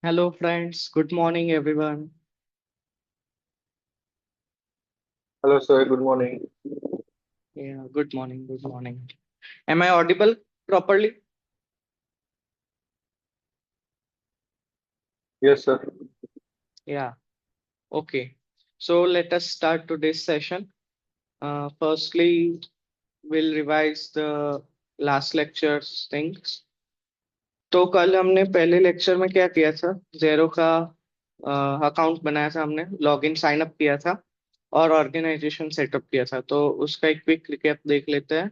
Hello, friends. Good morning, everyone. Hello, sir. Good morning. Yeah, good morning. Good morning. Am I audible properly? Yes, sir. Yeah. Okay. So let us start today's session. Firstly, we'll revise the last lecture's things. तो कल हमने पहले lecture में क्या किया था? जेरो का account बनाया था हमने, लॉगिन साइन अप किया था और ऑर्गेनाइजेशन सेटअप किया था। तो उसका एक क्विक रिकैप देख लेते हैं।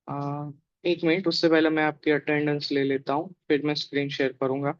आ, एक मिनट, उससे पहले मैं आपकी अटेंडेंस ले लेता हूँ, फिर मैं स्क्रीन शेयर करूंगा।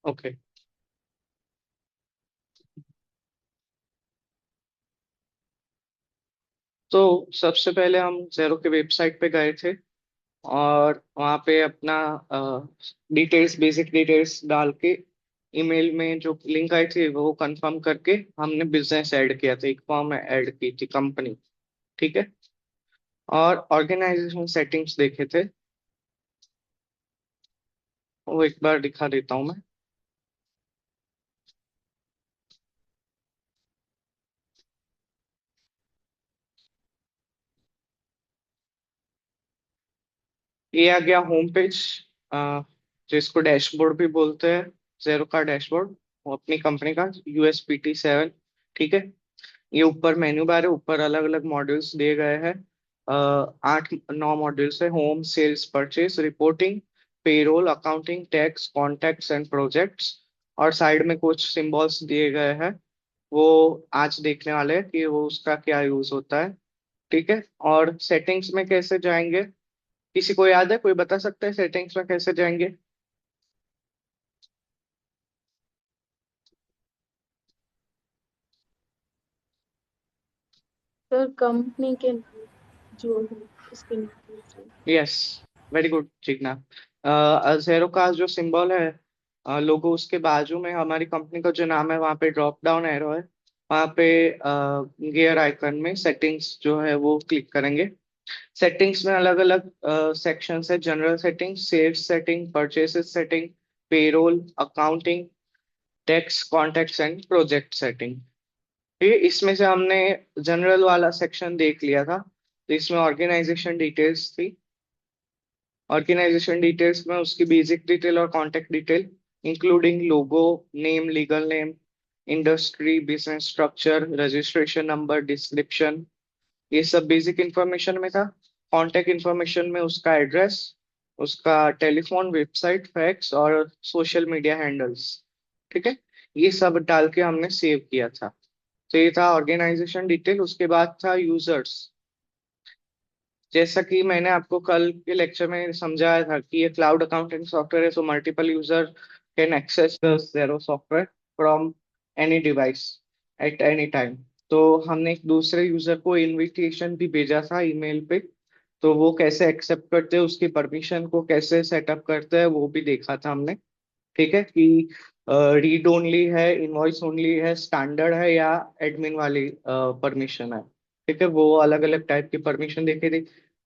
ओके। तो सबसे पहले हम जेरो के वेबसाइट पे गए थे और वहाँ पे अपना डिटेल्स, बेसिक डिटेल्स डाल के ईमेल में जो लिंक आई थी वो कंफर्म करके हमने बिजनेस ऐड किया था, एक फॉर्म ऐड की थी, कंपनी। ठीक है। और ऑर्गेनाइजेशन सेटिंग्स देखे थे, वो एक बार दिखा देता हूँ मैं। ये आ गया होम पेज, जिसको डैशबोर्ड भी बोलते हैं, जेरो का डैशबोर्ड, वो अपनी कंपनी का USPT 7। ठीक है। ये ऊपर मेन्यू बार है, ऊपर अलग अलग मॉड्यूल्स दिए गए हैं। 8 9 मॉड्यूल्स है: home, sales, purchase, reporting, payroll, accounting, tax, contacts and projects. और साइड में कुछ सिंबल्स दिए गए हैं, वो आज देखने वाले हैं कि वो उसका क्या यूज होता है। ठीक है। और सेटिंग्स में कैसे जाएंगे, किसी को याद है? कोई बता सकता है सेटिंग्स में कैसे जाएंगे? सर कंपनी के नाम जो है उसके नाम से। यस, वेरी गुड चिकना। जेरो का जो सिंबल है, लोगो, उसके बाजू में हमारी कंपनी का जो नाम है, वहाँ पे ड्रॉप डाउन एरो है। वहाँ पे गियर आइकन में सेटिंग्स जो है वो क्लिक करेंगे। सेटिंग्स में अलग अलग सेक्शंस है: general setting, sales setting, purchases setting, payroll, accounting, tax, contacts and project setting. ठीक है। इसमें से हमने जनरल वाला सेक्शन देख लिया था, तो इसमें ऑर्गेनाइजेशन डिटेल्स थी। ऑर्गेनाइजेशन डिटेल्स में उसकी बेसिक डिटेल और contact detail, including logo, name, legal name, industry, business structure, registration number, description, ये सब बेसिक इंफॉर्मेशन में था। कॉन्टेक्ट इंफॉर्मेशन में उसका एड्रेस, उसका टेलीफोन, वेबसाइट, फैक्स और सोशल मीडिया हैंडल्स। ठीक है। ये सब डाल के हमने सेव किया था। तो ये था ऑर्गेनाइजेशन डिटेल। उसके बाद था यूजर्स। जैसा कि मैंने आपको कल के लेक्चर में समझाया था कि ये क्लाउड अकाउंटिंग सॉफ्टवेयर है, so multiple user can access the Xero software from any device at any time. तो हमने एक दूसरे यूजर को इनविटेशन भी भेजा था ईमेल पे, तो वो कैसे एक्सेप्ट करते हैं, उसकी परमिशन को कैसे सेटअप करते हैं, वो भी देखा था हमने। ठीक है। कि रीड ओनली है, इनवॉइस ओनली है, स्टैंडर्ड है, या एडमिन वाली परमिशन है। ठीक है। वो अलग अलग टाइप की परमिशन देखी थी।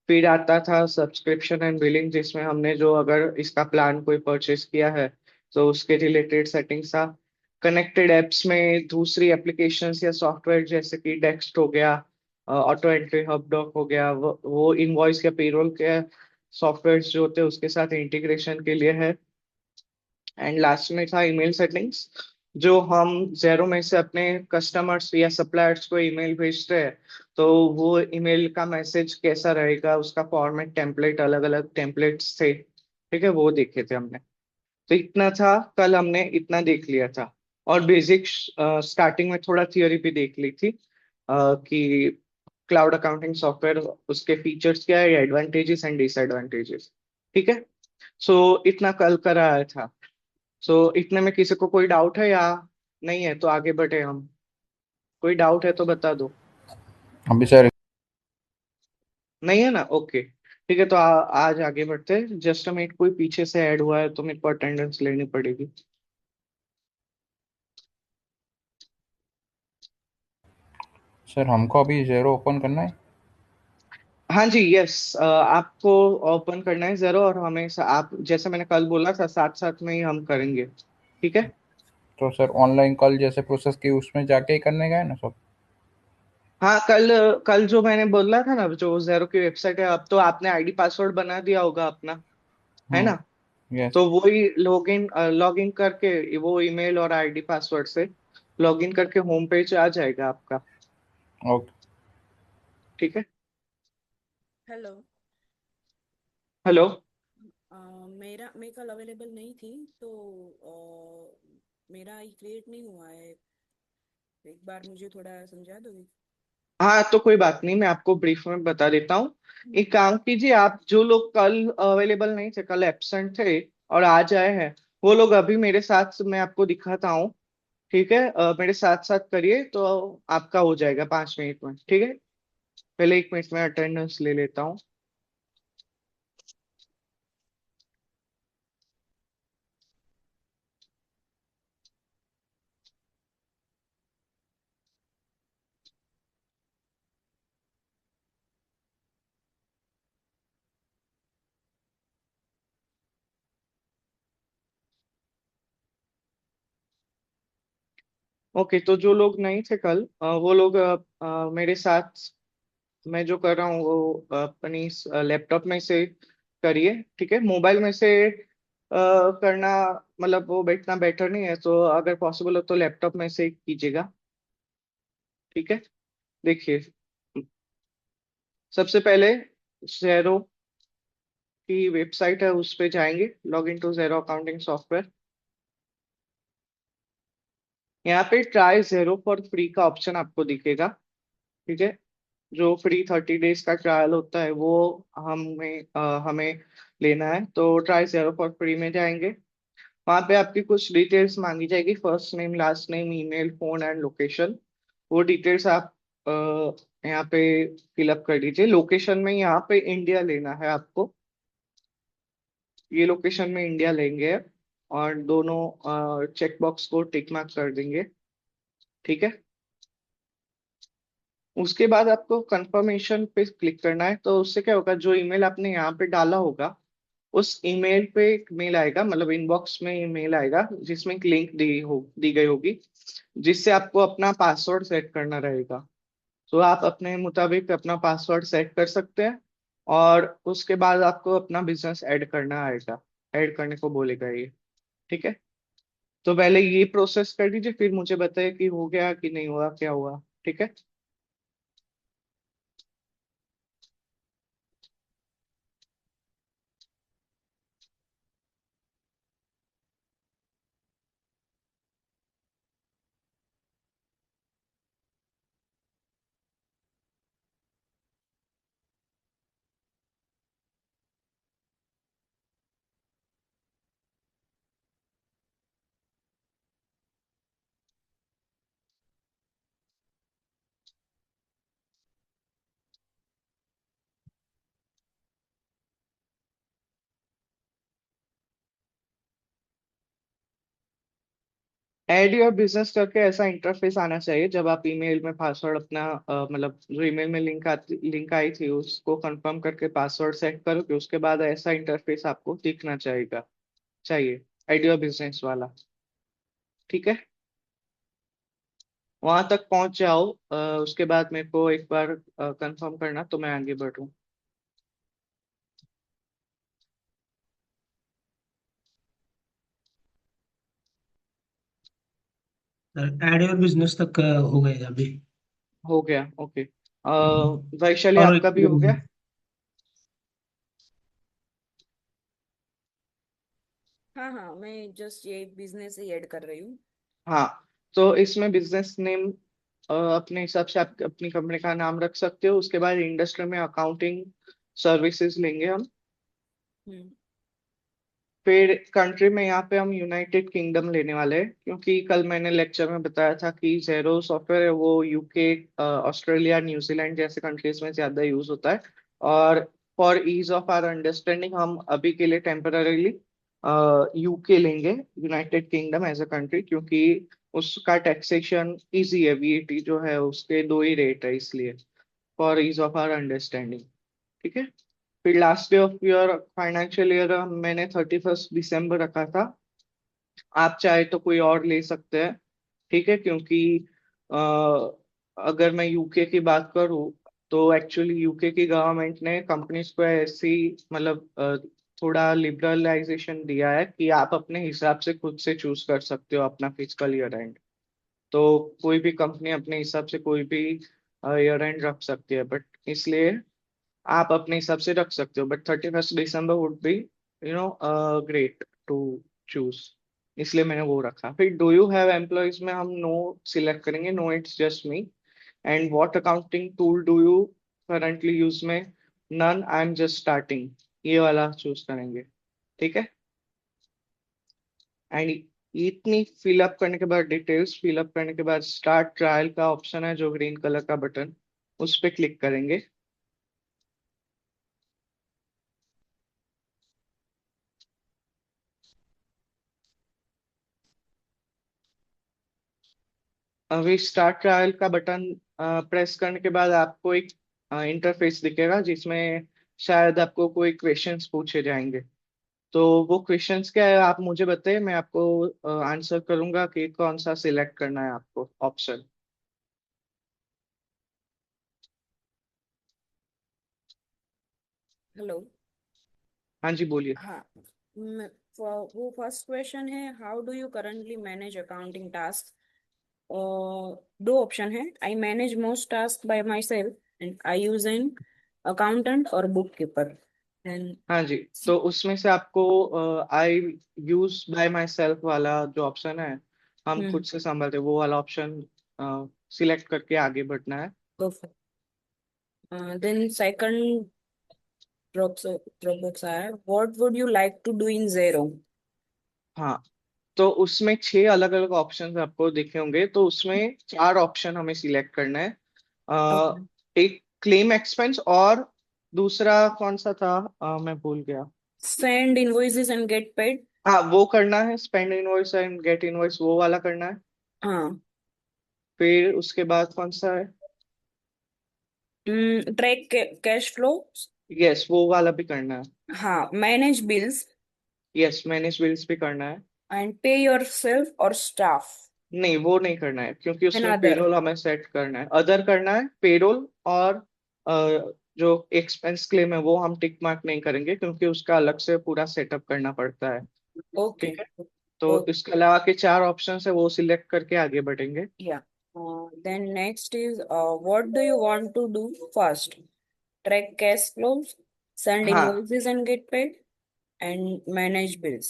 फिर आता था सब्सक्रिप्शन एंड बिलिंग, जिसमें हमने जो अगर इसका प्लान कोई परचेस किया है तो उसके रिलेटेड सेटिंग्स था। कनेक्टेड एप्स में दूसरी एप्लीकेशंस या सॉफ्टवेयर जैसे कि टेक्स्ट हो गया, ऑटो एंट्री, हबडॉक हो गया, वो इनवॉइस या पेरोल के सॉफ्टवेयर जो होते हैं उसके साथ इंटीग्रेशन के लिए है। एंड लास्ट में था ईमेल सेटिंग्स, जो हम जेरो में से अपने कस्टमर्स या सप्लायर्स को ईमेल भेजते हैं, तो वो ईमेल का मैसेज कैसा रहेगा, उसका फॉर्मेट, टेम्पलेट, अलग अलग टेम्पलेट्स थे। ठीक है। वो देखे थे हमने। तो इतना था, कल हमने इतना देख लिया था। और बेसिक स्टार्टिंग में थोड़ा थियोरी भी देख ली थी, कि क्लाउड अकाउंटिंग सॉफ्टवेयर, उसके फीचर्स क्या है, एडवांटेजेस एंड डिसएडवांटेजेस। ठीक है। सो इतना कल कराया था। सो इतने में किसी को कोई डाउट है या नहीं है, तो आगे बढ़े हम। कोई डाउट है तो बता दो। अभी सर नहीं है ना, ओके ठीक है। तो आज आगे बढ़ते हैं। जस्ट मिनट, कोई पीछे से ऐड हुआ है तो मेरे को अटेंडेंस लेनी पड़ेगी। सर हमको अभी ज़ेरो ओपन करना है। हाँ जी, यस, आपको ओपन करना है जरूर, और हमें आप जैसे मैंने कल बोला था, साथ साथ में ही हम करेंगे। ठीक है। तो सर ऑनलाइन कल जैसे प्रोसेस की उसमें जाके ही करने का है ना सब। हाँ, कल कल जो मैंने बोला था ना, जो जेरो की वेबसाइट है, अब तो आपने आईडी पासवर्ड बना दिया होगा अपना, है ना। यस। तो वही लॉग इन करके, वो ईमेल और आईडी पासवर्ड से लॉग इन करके होम पेज आ जाएगा आपका। ओके। ठीक है। हेलो। हेलो। मैं कल अवेलेबल नहीं थी, तो मेरा क्रिएट नहीं हुआ है। एक बार मुझे थोड़ा समझा दोगे? हाँ, तो कोई बात नहीं, मैं आपको ब्रीफ में बता देता हूँ। एक काम कीजिए, आप जो लोग कल अवेलेबल नहीं थे, कल एब्सेंट थे और आज आए हैं, वो लोग अभी मेरे साथ, मैं आपको दिखाता हूँ। ठीक है, मेरे साथ साथ करिए तो आपका हो जाएगा 5 मिनट में। ठीक है। पहले 1 मिनट में अटेंडेंस ले लेता हूँ। ओके, तो जो लोग नहीं थे कल, वो लोग मेरे साथ, मैं जो कर रहा हूँ वो अपनी लैपटॉप में से करिए। ठीक है। मोबाइल में से करना, मतलब वो बैठना बेटर नहीं है, तो अगर पॉसिबल हो तो लैपटॉप में से कीजिएगा। ठीक है। देखिए, सबसे पहले जेरो की वेबसाइट है, उस पे जाएंगे, log in to Xero accounting software. यहाँ पे ट्राई जेरो फॉर फ्री का ऑप्शन आपको दिखेगा। ठीक है। जो फ्री 30 डेज का ट्रायल होता है वो हमें लेना है, तो ट्राई जेरो फॉर फ्री में जाएंगे। वहाँ पे आपकी कुछ डिटेल्स मांगी जाएगी, first name, last name, email, phone and location. वो डिटेल्स आप यहाँ पे फिलअप कर दीजिए। लोकेशन में यहाँ पे इंडिया लेना है आपको, ये लोकेशन में इंडिया लेंगे, और दोनों चेक बॉक्स को टिक मार्क कर देंगे। ठीक है। उसके बाद आपको कंफर्मेशन पे क्लिक करना है, तो उससे क्या होगा, जो ईमेल आपने यहाँ पे डाला होगा, उस ईमेल पे एक मेल आएगा, मतलब इनबॉक्स में ईमेल आएगा जिसमें एक लिंक दी गई होगी, जिससे आपको अपना पासवर्ड सेट करना रहेगा। तो आप अपने मुताबिक अपना पासवर्ड सेट कर सकते हैं, और उसके बाद आपको अपना बिजनेस ऐड करना आएगा, ऐड करने को बोलेगा ये। ठीक है। तो पहले ये प्रोसेस कर दीजिए, फिर मुझे बताइए कि हो गया कि नहीं हुआ, क्या हुआ। ठीक है। ऐड योर बिजनेस करके ऐसा इंटरफेस आना चाहिए, जब आप ईमेल में पासवर्ड अपना मतलब जो ईमेल में लिंक आई थी उसको कंफर्म करके पासवर्ड सेट करोगे, उसके बाद ऐसा इंटरफेस आपको दिखना चाहिए ऐड योर बिजनेस वाला। ठीक है। वहां तक पहुंच जाओ, उसके बाद मेरे को एक बार कंफर्म करना, तो मैं आगे बढ़ूँ। एड योर बिजनेस तक हो गए अभी। हो गया, ओके। वैशाली, और आपका भी हो गया। हाँ हाँ, मैं जस्ट ये बिजनेस ही ऐड कर रही हूँ। हाँ, तो इसमें बिजनेस नेम अपने हिसाब से आप अपनी कंपनी का नाम रख सकते हो। उसके बाद इंडस्ट्री में अकाउंटिंग सर्विसेज लेंगे हम। हम्म फिर कंट्री में यहाँ पे हम यूनाइटेड किंगडम लेने वाले हैं, क्योंकि कल मैंने लेक्चर में बताया था कि जेरो सॉफ्टवेयर है वो यूके, ऑस्ट्रेलिया, न्यूजीलैंड जैसे कंट्रीज में ज्यादा यूज होता है। और for ease of our understanding हम अभी के लिए टेम्पररीली यूके लेंगे, United Kingdom as a country, क्योंकि उसका टैक्सेशन इजी है, वीएटी जो है उसके दो ही रेट है, इसलिए for ease of our understanding. ठीक है। फिर last day of your financial year मैंने 31 दिसंबर रखा था। आप चाहे तो कोई और ले सकते हैं। ठीक है, क्योंकि अ, अगर मैं यूके की बात करूँ तो एक्चुअली यूके की गवर्नमेंट ने कंपनीज को ऐसी मतलब थोड़ा लिबरलाइजेशन दिया है कि आप अपने हिसाब से खुद से चूज कर सकते हो अपना फिजिकल ईयर एंड। तो कोई भी कंपनी अपने हिसाब से कोई भी ईयर एंड रख सकती है, बट इसलिए आप अपने हिसाब से रख सकते हो, but 31 December would be great to choose. इसलिए मैंने वो रखा। फिर डू यू हैव एम्प्लॉयज में हम नो सिलेक्ट करेंगे, no it's just me. And what accounting tool do you currently use में, none, I am just starting, ये वाला चूज करेंगे। ठीक है। एंड इतनी फिलअप करने के बाद, डिटेल्स फिलअप करने के बाद, स्टार्ट ट्रायल का ऑप्शन है जो ग्रीन कलर का बटन, उस पर क्लिक करेंगे। अभी स्टार्ट ट्रायल का बटन प्रेस करने के बाद आपको एक इंटरफेस दिखेगा जिसमें शायद आपको कोई क्वेश्चंस पूछे जाएंगे। तो वो क्वेश्चंस क्या है आप मुझे बताइए, मैं आपको आंसर करूंगा कि कौन सा सिलेक्ट करना है आपको ऑप्शन। हेलो। हाँ जी, बोलिए। हाँ। वो फर्स्ट क्वेश्चन है, how do you currently manage accounting task. दो ऑप्शन है, I manage most task by my self and I use an accountant और बुक कीपर। एंड हाँ जी, तो उसमें से आपको आई यूज बाय माई सेल्फ वाला जो ऑप्शन है, हम खुद से संभालते हैं, वो वाला ऑप्शन सिलेक्ट करके आगे बढ़ना है। देन सेकंड ड्रॉप बॉक्स आया, what would you like to do in Xero. हाँ, तो उसमें 6 अलग अलग ऑप्शन आपको दिखे होंगे, तो उसमें 4 ऑप्शन हमें सिलेक्ट करना है। ओके। एक क्लेम एक्सपेंस, और दूसरा कौन सा था, मैं भूल गया। Send invoices and get paid. हाँ, वो करना है, spend invoice and get invoice, वो वाला करना है। हाँ। फिर उसके बाद कौन सा है, ट्रैक कैश फ्लो। यस वो वाला भी करना है। हाँ, manage bills yes, manage bills भी करना है। एंड पे योर सेल्फ और स्टाफ नहीं, वो नहीं करना है, क्योंकि एंड उसमें अदर। पेरोल हमें सेट करना है, अदर करना है, पेरोल और जो एक्सपेंस क्लेम है वो हम टिक मार्क नहीं करेंगे, क्योंकि उसका अलग से पूरा सेटअप करना पड़ता है। ओके। ठीक है। तो इसके अलावा के 4 ऑप्शन है वो सिलेक्ट करके आगे बढ़ेंगे। Yeah. Then next is what do you want to do first? Track cash flows, send हाँ invoices and get paid, and manage bills.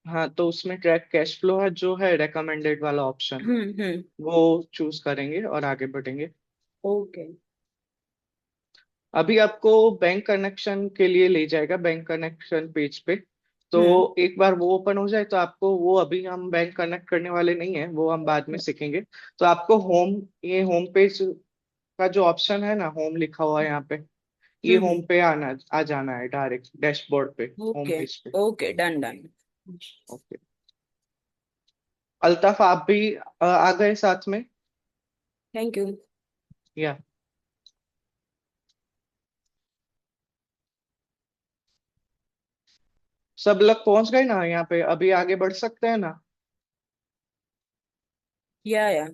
हाँ, तो उसमें ट्रैक कैश फ्लो है जो है रेकमेंडेड वाला ऑप्शन, Hmm. वो चूज करेंगे और आगे बढ़ेंगे। Okay. अभी आपको बैंक कनेक्शन के लिए ले जाएगा, बैंक कनेक्शन पेज पे। तो Hmm. एक बार वो ओपन हो जाए तो आपको वो, अभी हम बैंक कनेक्ट करने वाले नहीं है, वो हम बाद में सीखेंगे। तो आपको ये होम पेज का जो ऑप्शन है ना, होम लिखा हुआ है यहाँ पे, ये Hmm. होम पे आ जाना है डायरेक्ट डैशबोर्ड पे, होम Okay. पेज पे। Okay. Done. ओके। अल्ताफ आप भी आ गए साथ में, Thank you. या सब लोग पहुंच गए ना यहाँ पे, अभी आगे बढ़ सकते हैं ना। Yeah.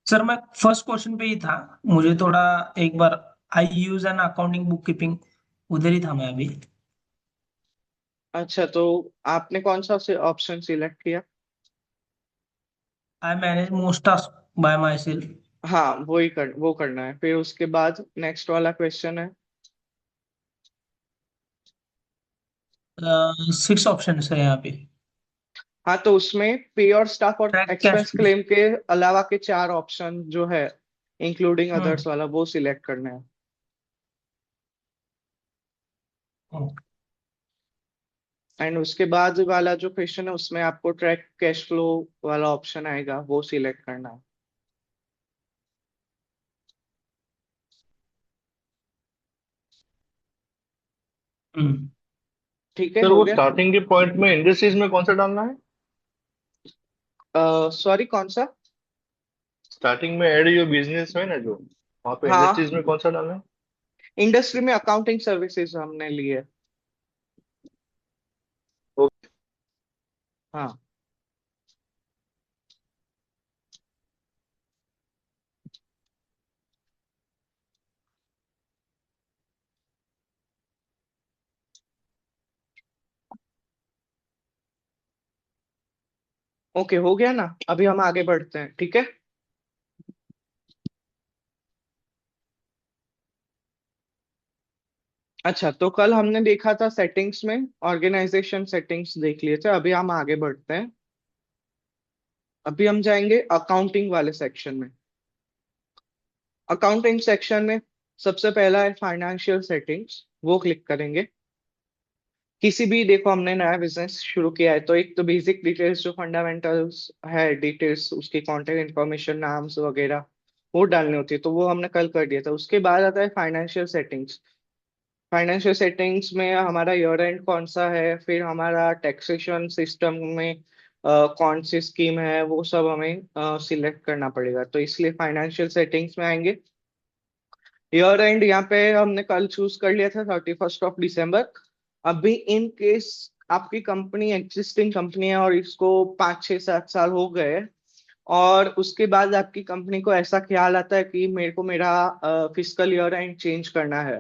सर मैं फर्स्ट क्वेश्चन पे ही था। मुझे थोड़ा एक बार, I use an accounting book keeping, उधर ही था मैं अभी। अच्छा, तो आपने कौन सा ऑप्शन सिलेक्ट किया। I manage most task by my self. हाँ, वो करना है। फिर उसके बाद नेक्स्ट वाला क्वेश्चन है। 6 ऑप्शन है यहाँ पे। हाँ, तो उसमें पे और स्टाफ और ट्रैक कैश एक्सपेंस क्लेम के अलावा के 4 ऑप्शन जो है इंक्लूडिंग फ्लो। अदर्स वाला वो सिलेक्ट करना है। एंड उसके बाद वाला जो क्वेश्चन है उसमें आपको ट्रैक कैश फ्लो वाला ऑप्शन आएगा, वो सिलेक्ट करना है। हम्म। ठीक है, सर हो वो गया। स्टार्टिंग के पॉइंट में इंडस्ट्रीज में कौन सा डालना है? सॉरी, कौन सा? स्टार्टिंग में एड योर बिजनेस है ना जो, वहाँ पे हाँ, इंडस्ट्रीज में कौन सा डालना है? इंडस्ट्री में अकाउंटिंग सर्विसेज हमने ली है। ओके। हाँ, ओके, हो गया ना। अभी हम आगे बढ़ते हैं, ठीक है। अच्छा, तो कल हमने देखा था सेटिंग्स में, ऑर्गेनाइजेशन सेटिंग्स देख लिए थे। अभी हम आगे बढ़ते हैं। अभी हम जाएंगे अकाउंटिंग वाले सेक्शन में। अकाउंटिंग सेक्शन में सबसे पहला है फाइनेंशियल सेटिंग्स, वो क्लिक करेंगे। किसी भी, देखो हमने नया बिजनेस शुरू किया है तो एक तो बेसिक डिटेल्स जो फंडामेंटल्स है, डिटेल्स उसकी कॉन्टेक्ट इन्फॉर्मेशन, नाम्स वगैरह वो डालनी होती है, तो वो हमने कल कर दिया था। उसके बाद आता है फाइनेंशियल सेटिंग्स। फाइनेंशियल सेटिंग्स में हमारा ईयर एंड कौन सा है, फिर हमारा टैक्सेशन सिस्टम में कौन सी स्कीम है, वो सब हमें सिलेक्ट करना पड़ेगा। तो इसलिए फाइनेंशियल सेटिंग्स में आएंगे। ईयर एंड यहाँ पे हमने कल चूज कर लिया था 31 दिसंबर। अभी इन केस आपकी कंपनी एग्जिस्टिंग कंपनी है और इसको 5 6 7 साल हो गए, और उसके बाद आपकी कंपनी को ऐसा ख्याल आता है कि मेरे को मेरा फिस्कल ईयर एंड चेंज करना है,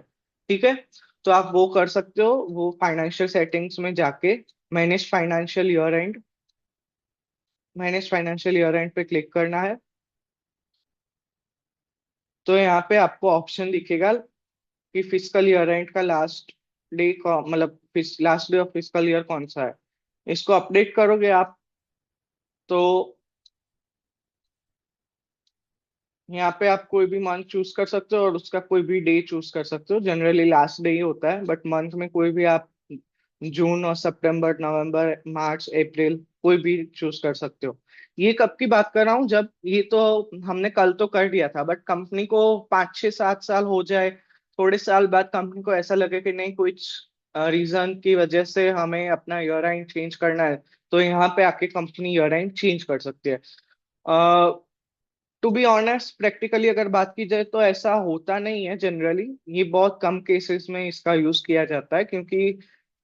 ठीक है, तो आप वो कर सकते हो। वो फाइनेंशियल सेटिंग्स में जाके manage financial year and, manage financial year and पे क्लिक करना है। तो यहाँ पे आपको ऑप्शन दिखेगा कि फिस्कल ईयर एंड का लास्ट डे, मतलब last day of fiscal year कौन सा है। इसको अपडेट करोगे आप, तो यहाँ पे आप कोई भी मंथ चूज कर सकते हो और उसका कोई भी डे चूज कर सकते हो। जनरली लास्ट डे ही होता है, बट मंथ में कोई भी आप जून और सितंबर, नवंबर, मार्च, अप्रैल कोई भी चूज कर सकते हो। ये कब की बात कर रहा हूँ, जब ये तो हमने कल तो कर दिया था, बट कंपनी को 5 6 7 साल हो जाए, थोड़े साल बाद कंपनी को ऐसा लगे कि नहीं, कुछ रीजन की वजह से हमें अपना ईयर एंड चेंज करना है, तो यहाँ पे आके कंपनी ईयर एंड चेंज कर सकती है। टू बी ऑनेस्ट, प्रैक्टिकली अगर बात की जाए तो ऐसा होता नहीं है जनरली। ये बहुत कम केसेस में इसका यूज किया जाता है, क्योंकि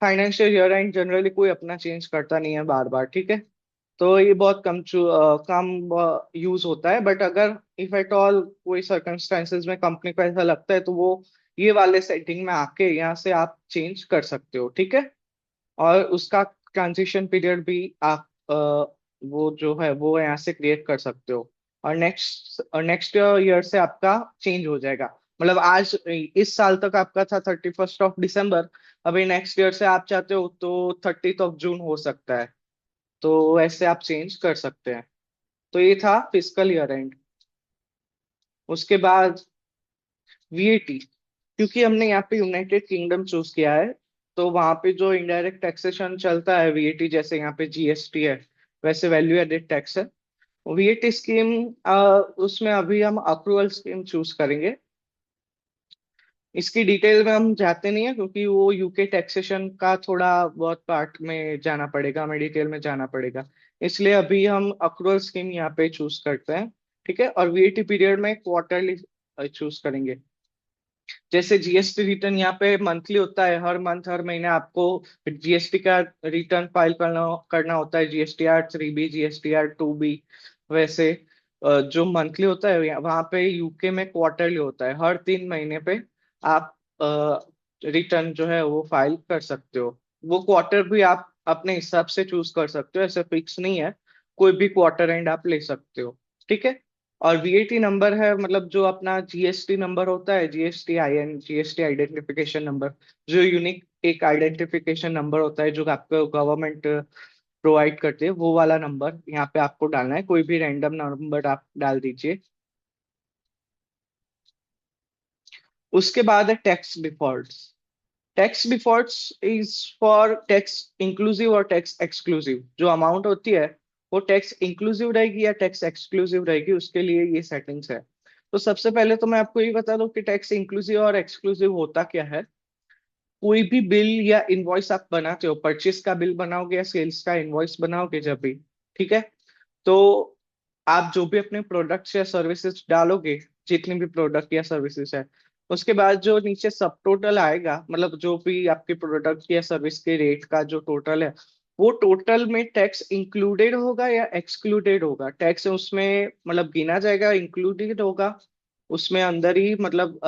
फाइनेंशियल ईयर एंड जनरली कोई अपना चेंज करता नहीं है बार बार, ठीक है। तो ये बहुत कम यूज होता है, बट अगर इफ एट ऑल कोई सर्कमस्टांसेस में कंपनी को ऐसा लगता है, तो वो ये वाले सेटिंग में आके यहाँ से आप चेंज कर सकते हो, ठीक है। और उसका ट्रांजिशन पीरियड भी आप वो जो है वो यहाँ से क्रिएट कर सकते हो। और नेक्स्ट ईयर से आपका चेंज हो जाएगा। मतलब आज इस साल तक आपका था 31 दिसंबर, अभी नेक्स्ट ईयर से आप चाहते हो तो 30 जून हो सकता है। तो ऐसे आप चेंज कर सकते हैं। तो ये था फिस्कल ईयर एंड। उसके बाद वीएटी, क्योंकि हमने यहाँ पे यूनाइटेड किंगडम चूज किया है, तो वहां पे जो इनडायरेक्ट टैक्सेशन चलता है वीएटी, जैसे यहाँ पे जीएसटी है, वैसे वैल्यू एडेड टैक्स है। वीएटी स्कीम, उसमें अभी हम अप्रूवल स्कीम चूज करेंगे। इसकी डिटेल में हम जाते नहीं है, क्योंकि वो यूके टैक्सेशन का थोड़ा बहुत पार्ट में जाना पड़ेगा, हमें डिटेल में जाना पड़ेगा। इसलिए अभी हम अक्रूवल स्कीम यहाँ पे चूज करते हैं, ठीक है। और वीएटी पीरियड में क्वार्टरली चूज करेंगे। जैसे जीएसटी रिटर्न यहाँ पे मंथली होता है, हर मंथ हर महीने आपको जीएसटी का रिटर्न फाइल करना करना होता है, GSTR 3B, GSTR 2B। वैसे जो मंथली होता है वहाँ पे यूके में क्वार्टरली होता है, हर 3 महीने पे आप रिटर्न जो है वो फाइल कर सकते हो। वो क्वार्टर भी आप अपने हिसाब से चूज कर सकते हो, ऐसे फिक्स नहीं है, कोई भी क्वार्टर एंड आप ले सकते हो, ठीक है। और वीएटी नंबर है, मतलब जो अपना जीएसटी नंबर होता है, GSTIN, जीएसटी आइडेंटिफिकेशन नंबर, जो यूनिक एक आइडेंटिफिकेशन नंबर होता है जो आपको गवर्नमेंट प्रोवाइड करती है, वो वाला नंबर यहाँ पे आपको डालना है, कोई भी रैंडम नंबर आप डाल दीजिए। उसके बाद है tax defaults. Tax defaults is for tax inclusive और टैक्स एक्सक्लूसिव। जो अमाउंट होती है वो टैक्स इंक्लूसिव रहेगी या टैक्स एक्सक्लूसिव रहेगी, उसके लिए ये सेटिंग्स है। तो सबसे पहले तो मैं आपको ये बता दूं कि टैक्स इंक्लूसिव और एक्सक्लूसिव होता क्या है। कोई भी बिल या इनवॉइस आप बनाते हो, परचेस का बिल बनाओगे या सेल्स का इनवॉइस बनाओगे जब भी, ठीक है, तो आप जो भी अपने प्रोडक्ट्स या सर्विसेज डालोगे, जितनी भी प्रोडक्ट या सर्विसेज है, उसके बाद जो नीचे सब टोटल आएगा, मतलब जो भी आपके प्रोडक्ट या सर्विस के रेट का जो टोटल है, वो टोटल में टैक्स इंक्लूडेड होगा या एक्सक्लूडेड होगा। टैक्स उसमें मतलब गिना जाएगा, इंक्लूडेड होगा उसमें अंदर ही, मतलब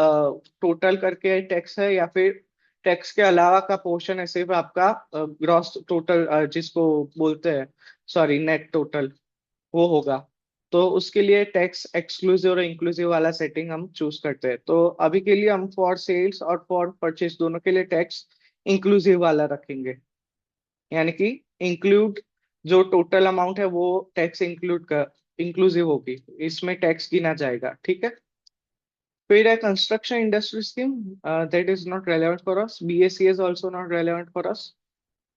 टोटल करके टैक्स है, या फिर टैक्स के अलावा का पोर्शन है सिर्फ आपका ग्रॉस टोटल जिसको बोलते हैं, सॉरी नेट टोटल, वो होगा। तो उसके लिए टैक्स एक्सक्लूसिव और इंक्लूसिव वाला सेटिंग हम चूज करते हैं। तो अभी के लिए हम फॉर सेल्स और फॉर परचेज दोनों के लिए टैक्स इंक्लूसिव वाला रखेंगे, यानी कि इंक्लूड जो टोटल अमाउंट है वो टैक्स इंक्लूड कर इंक्लूसिव होगी, इसमें टैक्स गिना जाएगा, ठीक है। फिर है construction industry scheme, that is not relevant for us. BSC is also not relevant for us,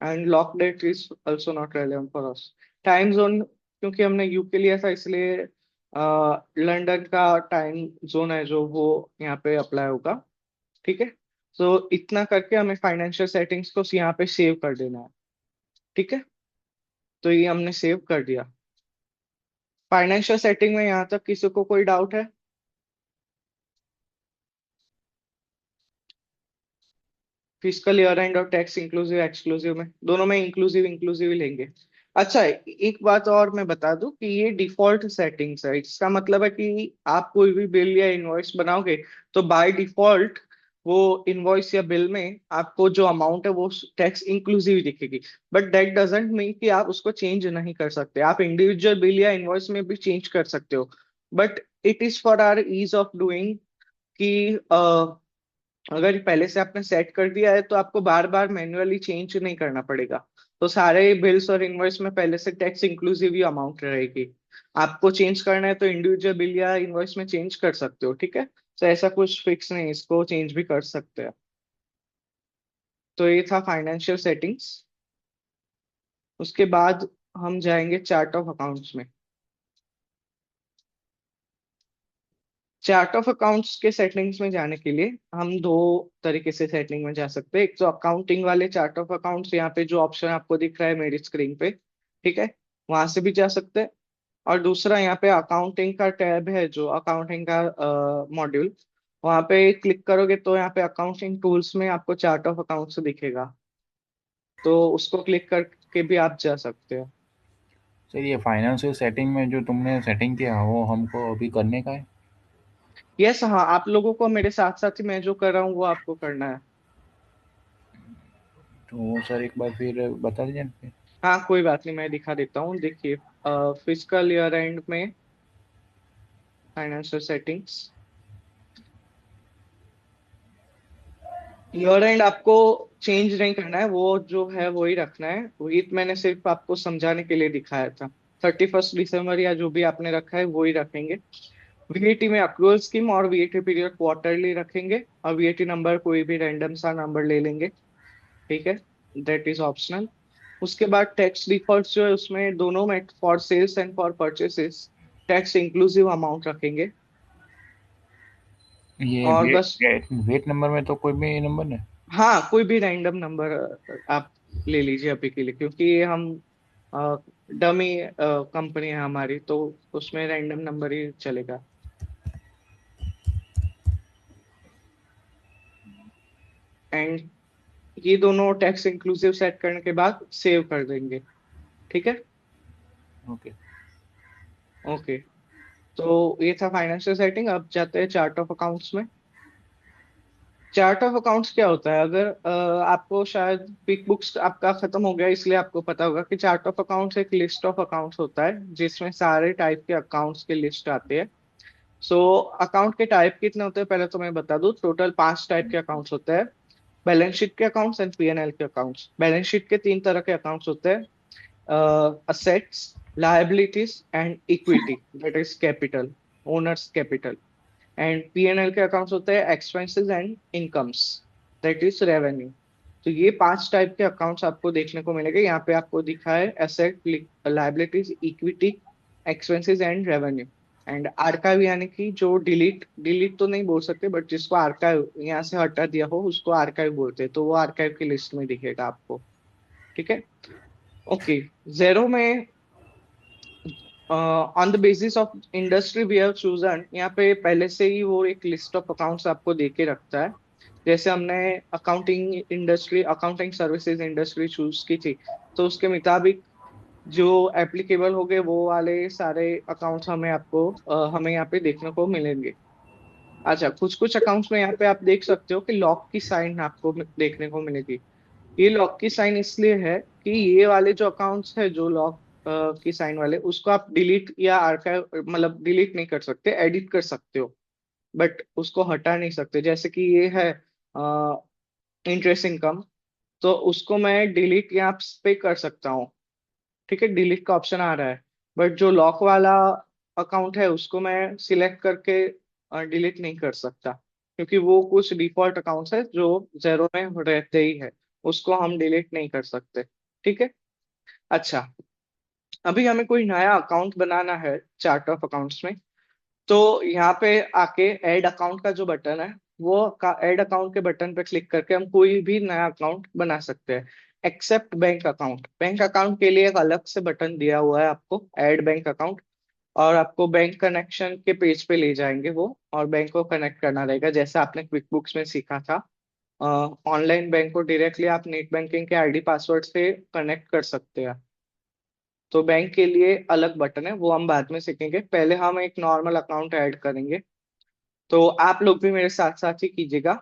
and lock date is also not relevant for us. Time zone, क्योंकि हमने यूके लिया था इसलिए लंदन का टाइम जोन है जो वो यहाँ पे अप्लाई होगा, ठीक है। तो इतना करके हमें फाइनेंशियल सेटिंग्स को यहाँ पे सेव कर देना है, ठीक है। तो ये हमने सेव कर दिया। फाइनेंशियल सेटिंग में यहाँ तक किसी को कोई डाउट है? फिजिकल ईयर एंड और टैक्स इंक्लूसिव एक्सक्लूसिव में, दोनों में इंक्लूसिव इंक्लूसिव ही लेंगे। अच्छा, एक बात और मैं बता दूं कि ये डिफॉल्ट सेटिंग्स है। इसका मतलब है कि आप कोई भी बिल या इनवॉइस बनाओगे तो बाय डिफॉल्ट वो इनवॉइस या बिल में आपको जो अमाउंट है वो टैक्स इंक्लूसिव दिखेगी। बट दैट डजंट मीन कि आप उसको चेंज नहीं कर सकते। आप इंडिविजुअल बिल या इनवॉइस में भी चेंज कर सकते हो, but it is for our ease of doing कि अगर पहले से आपने सेट कर दिया है तो आपको बार बार मैन्युअली चेंज नहीं करना पड़ेगा। तो सारे बिल्स और इनवॉइस में पहले से टैक्स इंक्लूसिव ही अमाउंट रहेगी। आपको चेंज करना है तो इंडिविजुअल बिल या इनवॉइस में चेंज कर सकते हो, ठीक है। तो ऐसा कुछ फिक्स नहीं, इसको चेंज भी कर सकते हैं। तो ये था फाइनेंशियल सेटिंग्स। उसके बाद हम जाएंगे चार्ट ऑफ अकाउंट्स में। चार्ट ऑफ अकाउंट्स के सेटिंग्स में जाने के लिए हम दो तरीके से सेटिंग में जा सकते हैं। एक तो अकाउंटिंग वाले चार्ट ऑफ अकाउंट्स, यहाँ पे जो ऑप्शन आपको दिख रहा है मेरी स्क्रीन पे, ठीक है, वहां से भी जा सकते हैं। और दूसरा यहाँ पे अकाउंटिंग का टैब है, जो अकाउंटिंग का मॉड्यूल, वहां पे क्लिक करोगे तो यहाँ पे अकाउंटिंग टूल्स में आपको चार्ट ऑफ अकाउंट्स दिखेगा, तो उसको क्लिक करके भी आप जा सकते हो। सर ये फाइनेंशियल सेटिंग में जो तुमने सेटिंग किया वो हमको अभी करने का है? यस, हाँ, आप लोगों को मेरे साथ साथ ही मैं जो कर रहा हूँ वो आपको करना है। तो वो सर एक बार फिर बता दीजिए ना फिर। हाँ, कोई बात नहीं, मैं दिखा देता हूँ। देखिए, फिजिकल ईयर एंड में फाइनेंशियल सेटिंग्स, ईयर एंड आपको चेंज नहीं करना है, वो जो है वही रखना है। वही मैंने सिर्फ आपको समझाने के लिए दिखाया था। 31 दिसंबर या जो भी आपने रखा है वही रखेंगे। वीएटी में अक्रूवल स्कीम और वीएटी पीरियड क्वार्टरली रखेंगे, और वीएटी नंबर कोई भी रैंडम सा नंबर ले लेंगे, ठीक है, दैट इज ऑप्शनल। उसके बाद टैक्स डिफॉल्ट जो है उसमें दोनों में for sales and for purchases tax inclusive amount रखेंगे। ये और वेट बस, वेट नंबर में तो कोई भी नंबर नहीं? हाँ, कोई भी रैंडम नंबर आप ले लीजिए अभी के लिए, क्योंकि ये हम डमी कंपनी है हमारी, तो उसमें रैंडम नंबर ही चलेगा। एंड ये दोनों टैक्स इंक्लूसिव सेट करने के बाद सेव कर देंगे, ठीक है। ओके। ओके, तो ये था फाइनेंशियल सेटिंग। अब जाते हैं चार्ट ऑफ अकाउंट्स में। चार्ट ऑफ अकाउंट्स क्या होता है? अगर आपको शायद क्विक बुक्स आपका खत्म हो गया इसलिए आपको पता होगा कि चार्ट ऑफ अकाउंट्स एक लिस्ट ऑफ अकाउंट्स होता है जिसमें सारे टाइप के अकाउंट्स के लिस्ट आते हैं। सो अकाउंट के टाइप कितने होते हैं पहले तो मैं बता दूं। टोटल 5 टाइप के अकाउंट्स होते हैं। बैलेंस शीट के अकाउंट्स एंड पीएनएल के अकाउंट्स। बैलेंस शीट के 3 तरह के अकाउंट्स होते हैं। assets, liabilities and equity, that is capital, owner's capital. And P&L के अकाउंट्स होते हैं expenses and incomes, that is revenue. तो ये 5 टाइप के अकाउंट्स आपको देखने को मिलेंगे। यहाँ पे आपको दिखा है asset, liabilities, equity, expenses and revenue. And archive यानी कि जो डिलीट डिलीट तो नहीं बोल सकते, बट जिसको आर्काइव यहाँ से हटा दिया हो उसको आर्काइव बोलते हैं, तो वो आर्काइव की लिस्ट में दिखेगा आपको। ठीक है, ओके। जेरो में on the basis of industry we have chosen, यहाँ पे पहले से ही वो एक लिस्ट ऑफ अकाउंट्स आपको दे के रखता है। जैसे हमने accounting industry, accounting services industry choose की थी, तो उसके मुताबिक जो एप्लीकेबल हो गए वो वाले सारे अकाउंट्स हमें यहाँ पे देखने को मिलेंगे। अच्छा, कुछ कुछ अकाउंट्स में यहाँ पे आप देख सकते हो कि लॉक की साइन आपको देखने को मिलेगी। ये लॉक की साइन इसलिए है कि ये वाले जो अकाउंट्स है, जो लॉक की साइन वाले, उसको आप डिलीट या आर्काइव, मतलब डिलीट नहीं कर सकते, एडिट कर सकते हो, बट उसको हटा नहीं सकते। जैसे कि ये है इंटरेस्ट इनकम, तो उसको मैं डिलीट यहाँ पे कर सकता हूँ। ठीक है, डिलीट का ऑप्शन आ रहा है, बट जो लॉक वाला अकाउंट है उसको मैं सिलेक्ट करके डिलीट नहीं कर सकता, क्योंकि वो कुछ डिफॉल्ट अकाउंट्स है जो जेरो में रहते ही है, उसको हम डिलीट नहीं कर सकते। ठीक है, अच्छा। अभी हमें कोई नया अकाउंट बनाना है चार्ट ऑफ अकाउंट्स में, तो यहाँ पे आके ऐड अकाउंट का जो बटन है, वो ऐड अकाउंट के बटन पे क्लिक करके हम कोई भी नया अकाउंट बना सकते हैं, except bank account. Bank account के लिए एक अलग से बटन दिया हुआ है आपको, ऐड बैंक अकाउंट, और आपको बैंक कनेक्शन के पेज पे ले जाएंगे वो, और बैंक को कनेक्ट करना रहेगा, जैसे आपने क्विक बुक्स में सीखा था। ऑनलाइन बैंक को डायरेक्टली आप नेट बैंकिंग के आईडी पासवर्ड से कनेक्ट कर सकते हैं। तो बैंक के लिए अलग बटन है, वो हम बाद में सीखेंगे, पहले हम एक नॉर्मल अकाउंट ऐड करेंगे। तो आप लोग भी मेरे साथ साथ ही कीजिएगा।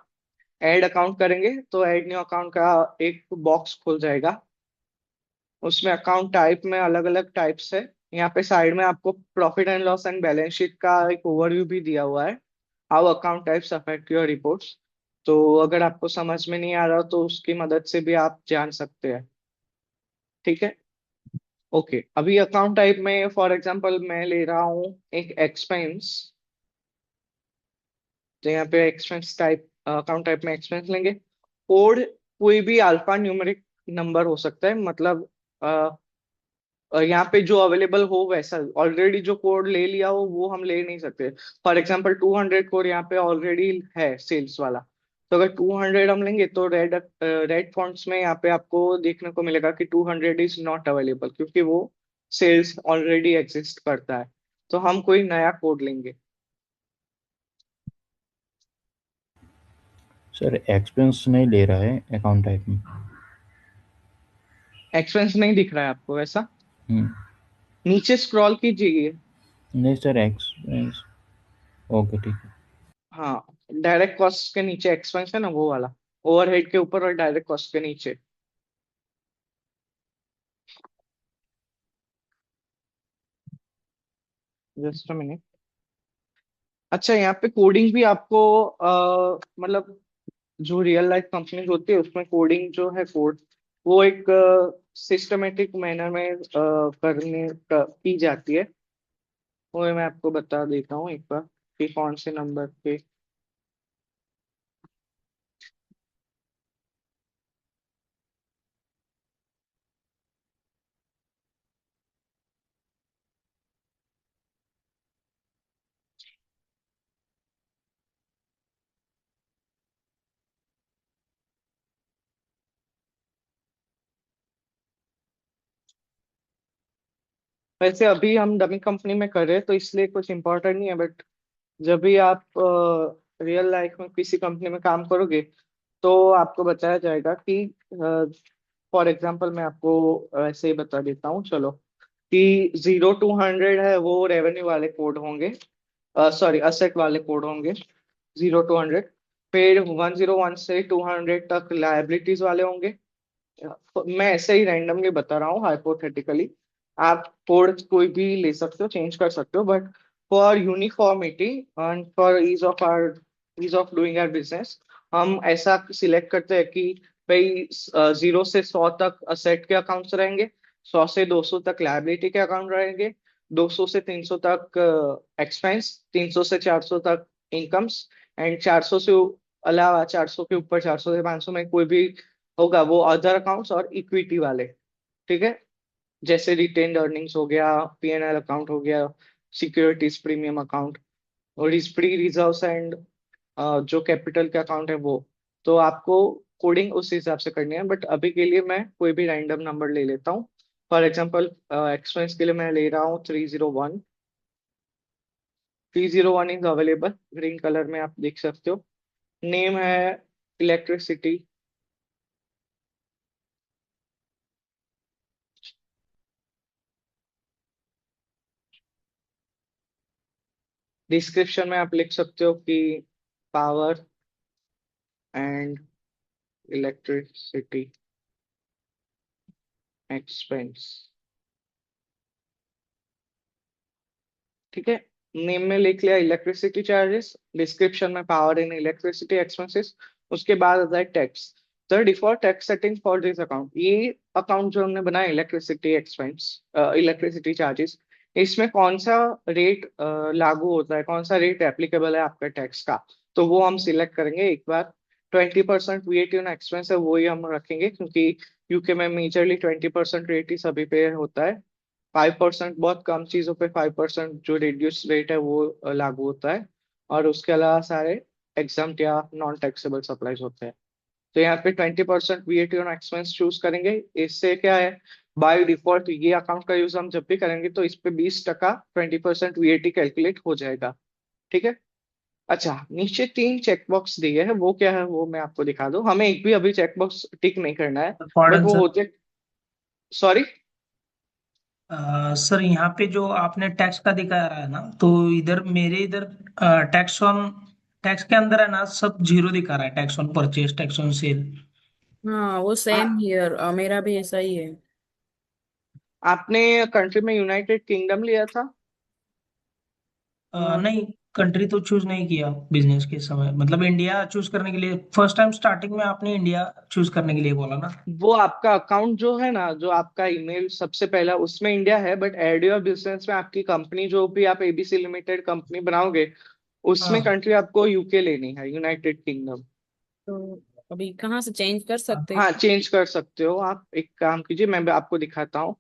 ऐड अकाउंट करेंगे तो ऐड न्यू अकाउंट का एक बॉक्स खुल जाएगा, उसमें अकाउंट टाइप में अलग अलग टाइप्स है। यहाँ पे साइड में आपको profit and loss and balance sheet का एक ओवरव्यू भी दिया हुआ है, how account types affect your reports. तो अगर आपको समझ में नहीं आ रहा तो उसकी मदद से भी आप जान सकते हैं। ठीक है, ओके। अभी अकाउंट टाइप में फॉर एग्जांपल मैं ले रहा हूँ एक एक्सपेंस, तो यहाँ पे एक्सपेंस टाइप, अकाउंट टाइप में एक्सपेंस लेंगे। कोड कोई भी अल्फा न्यूमेरिक नंबर हो सकता है, मतलब यहाँ पे जो अवेलेबल हो वैसा, ऑलरेडी जो कोड ले लिया हो वो हम ले नहीं सकते। फॉर एग्जांपल 200 कोड यहाँ पे ऑलरेडी है सेल्स वाला, तो अगर 200 हम लेंगे तो रेड रेड फॉन्ट्स में यहाँ पे आपको देखने को मिलेगा कि 200 इज नॉट अवेलेबल, क्योंकि वो सेल्स ऑलरेडी एग्जिस्ट करता है। तो हम कोई नया कोड लेंगे। सर एक्सपेंस नहीं ले रहा है अकाउंट टाइप में। एक्सपेंस नहीं दिख रहा है आपको वैसा? हम्म, नीचे स्क्रॉल कीजिए। नहीं सर एक्सपेंस, ओके ठीक है। हाँ, डायरेक्ट कॉस्ट के नीचे एक्सपेंस है ना, वो वाला, ओवरहेड के ऊपर और डायरेक्ट कॉस्ट के नीचे। Just a minute. अच्छा, यहाँ पे कोडिंग भी आपको मतलब जो रियल लाइफ कंपनी होती है उसमें कोडिंग जो है, कोड वो एक सिस्टमेटिक मैनर में की जाती है। वो मैं आपको बता देता हूँ एक बार कि कौन से नंबर पे। वैसे अभी हम डमी कंपनी में कर रहे हैं तो इसलिए कुछ इम्पोर्टेंट नहीं है, बट जब भी आप रियल लाइफ में किसी कंपनी में काम करोगे तो आपको बताया जाएगा कि फॉर एग्जांपल मैं आपको ऐसे ही बता देता हूँ, चलो, कि 0 to 100 है वो रेवेन्यू वाले कोड होंगे, सॉरी असेट वाले कोड होंगे 0 to 100। फिर 101 से 200 तक लाइबिलिटीज वाले होंगे। मैं ऐसे ही रैंडमली बता रहा हूँ हाइपोथेटिकली, आप कोड कोई भी ले सकते हो, चेंज कर सकते हो, but for uniformity and for ease of doing our business हम ऐसा सिलेक्ट करते हैं कि भाई 0 से 100 तक असेट के अकाउंट्स रहेंगे, 100 से 200 तक लायबिलिटी के अकाउंट रहेंगे, 200 से 300 तक एक्सपेंस, 300 से 400 तक इनकम्स, एंड 400 से अलावा 400 के ऊपर 400 से 500 में कोई भी होगा वो अदर अकाउंट्स और इक्विटी वाले। ठीक है, जैसे रिटेन्ड अर्निंग्स हो गया, पीएनएल अकाउंट हो गया, सिक्योरिटीज प्रीमियम अकाउंट, और प्री रिजर्व्स एंड जो कैपिटल का अकाउंट है वो। तो आपको कोडिंग उस हिसाब से करनी है, बट अभी के लिए मैं कोई भी रैंडम नंबर ले लेता हूँ। फॉर एग्जांपल एक्सपेंस के लिए मैं ले रहा हूँ 301। 301 इज अवेलेबल, ग्रीन कलर में आप देख सकते हो। नेम है इलेक्ट्रिसिटी। डिस्क्रिप्शन में आप लिख सकते हो कि पावर एंड इलेक्ट्रिसिटी एक्सपेंस। ठीक है, नेम में लिख लिया इलेक्ट्रिसिटी चार्जेस, डिस्क्रिप्शन में पावर इन इलेक्ट्रिसिटी एक्सपेंसेस, उसके बाद आता है tax. The default tax setting for this account, ये अकाउंट जो हमने बनाया इलेक्ट्रिसिटी एक्सपेंस, इलेक्ट्रिसिटी चार्जेस, इसमें कौन सा रेट लागू होता है, कौन सा रेट एप्लीकेबल है आपका टैक्स का, तो वो हम सिलेक्ट करेंगे एक बार। 20% वीएटी ऑन एक्सपेंस है, वो ही हम रखेंगे, क्योंकि यूके में मेजरली 20% रेट ही सभी पे होता है। 5% बहुत कम चीजों पे 5% जो रिड्यूस रेट है वो लागू होता है, और उसके अलावा सारे एग्जाम्प्ट या नॉन टैक्सेबल सप्लाईज होते हैं। तो यहाँ पे 20% वीएटी ऑन एक्सपेंस चूज करेंगे। इससे क्या है, बाय डिफॉल्ट ये अकाउंट का यूज हम जब भी करेंगे तो इस पे 20% 20% वीएटी कैलकुलेट हो जाएगा। ठीक है। अच्छा, नीचे 3 चेकबॉक्स दिए हैं, वो क्या है वो मैं आपको दिखा दूं। हमें एक भी अभी चेकबॉक्स टिक नहीं करना है, बट पॉर्डन वो सर। होते, सॉरी। सर यहाँ पे जो आपने टैक्स का दिखाया है ना, तो इधर मेरे इधर टैक्स ऑन, टैक्स के अंदर है ना सब जीरो दिखा रहा है, tax on purchase, tax on sale. हाँ वो सेम हियर, मेरा भी ऐसा ही है। आपने कंट्री में यूनाइटेड किंगडम लिया था? नहीं, कंट्री तो चूज नहीं किया बिजनेस के समय, मतलब इंडिया चूज करने के लिए फर्स्ट टाइम स्टार्टिंग में आपने इंडिया चूज करने के लिए बोला ना। वो आपका अकाउंट जो है ना, जो आपका ईमेल सबसे पहला, उसमें इंडिया है, बट एड योर बिजनेस में आपकी कंपनी जो भी आप एबीसी लिमिटेड कंपनी बनाओगे, उसमें हाँ। कंट्री आपको यूके लेनी है, यूनाइटेड किंगडम। तो अभी कहाँ से चेंज कर सकते हाँ, हैं? चेंज कर सकते हो आप। एक काम कीजिए, मैं भी आपको दिखाता हूँ।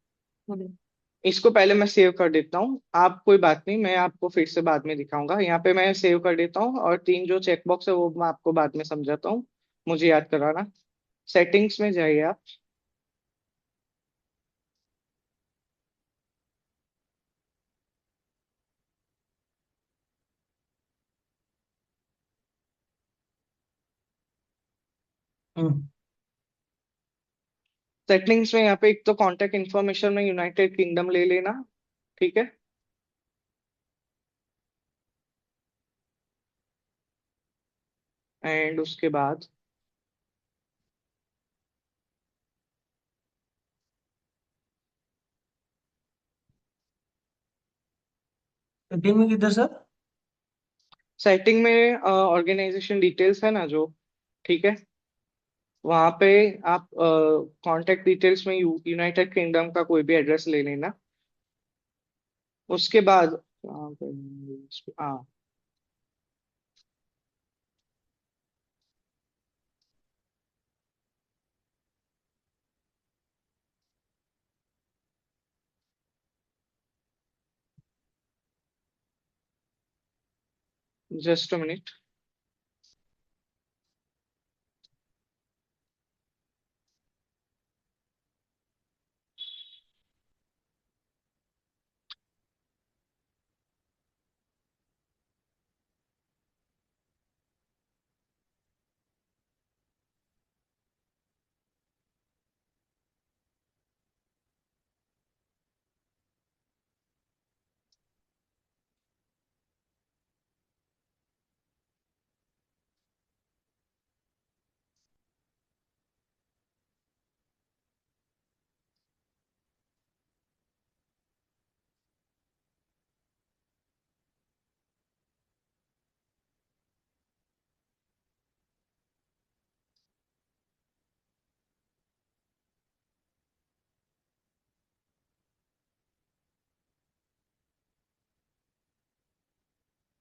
हम्म। इसको पहले मैं सेव कर देता हूँ, आप कोई बात नहीं, मैं आपको फिर से बाद में दिखाऊंगा। यहाँ पे मैं सेव कर देता हूँ, और 3 जो चेकबॉक्स है वो मैं आपको बाद में समझाता हूँ, मुझे याद कराना। सेटिंग्स में जाइए आप। हम्म। सेटिंग्स में यहाँ पे एक तो कांटेक्ट इन्फॉर्मेशन में यूनाइटेड किंगडम ले लेना। ठीक है। एंड उसके बाद सेटिंग में किधर सर? सेटिंग में ऑर्गेनाइजेशन डिटेल्स है ना जो, ठीक है, वहां पे आप कांटेक्ट डिटेल्स में यूनाइटेड किंगडम का कोई भी एड्रेस ले लेना। उसके बाद हाँ, जस्ट अ मिनट।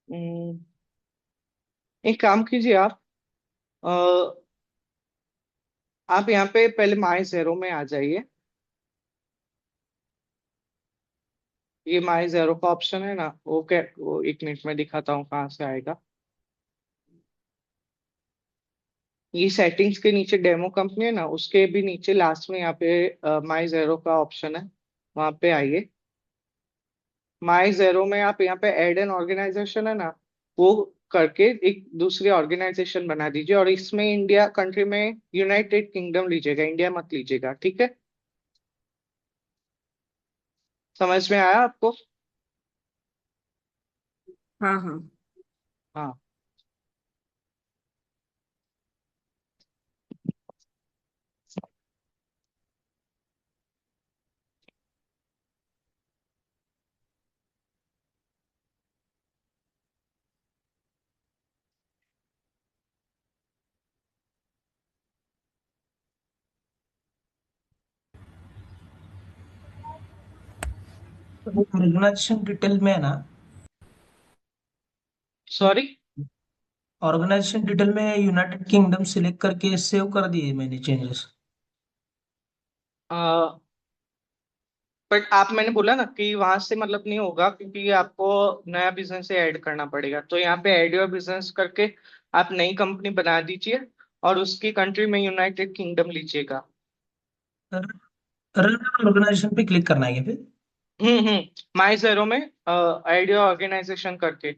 हम्म, एक काम कीजिए अ, आप यहाँ पे पहले माई जेरो में आ जाइए। ये माई जेरो का ऑप्शन है ना, वो क्या, वो एक मिनट में दिखाता हूँ कहाँ से आएगा। ये सेटिंग्स के नीचे डेमो कंपनी है ना, उसके भी नीचे लास्ट में यहाँ पे माई जेरो का ऑप्शन है, वहां पे आइए। माई जेरो में आप यहाँ पे ऐड एन ऑर्गेनाइजेशन है ना, वो करके एक दूसरी ऑर्गेनाइजेशन बना दीजिए, और इसमें इंडिया कंट्री में यूनाइटेड किंगडम लीजिएगा, इंडिया मत लीजिएगा, ठीक है? समझ में आया आपको? हाँ हाँ। हाँ। ऑर्गेनाइजेशन डिटेल में है ना, सॉरी। ऑर्गेनाइजेशन डिटेल में यूनाइटेड किंगडम सिलेक्ट करके सेव कर दिए मैंने चेंजेस। बट आप, मैंने बोला ना कि वहां से मतलब नहीं होगा, क्योंकि आपको नया बिजनेस ऐड करना पड़ेगा। तो यहाँ पे ऐड योर बिजनेस करके आप नई कंपनी बना दीजिए, और उसकी कंट्री में यूनाइटेड किंगडम लीजिएगा। रन ऑर्गेनाइजेशन पे क्लिक करना है क्या फिर? माई जेरो में ऐड योर ऑर्गेनाइजेशन करके,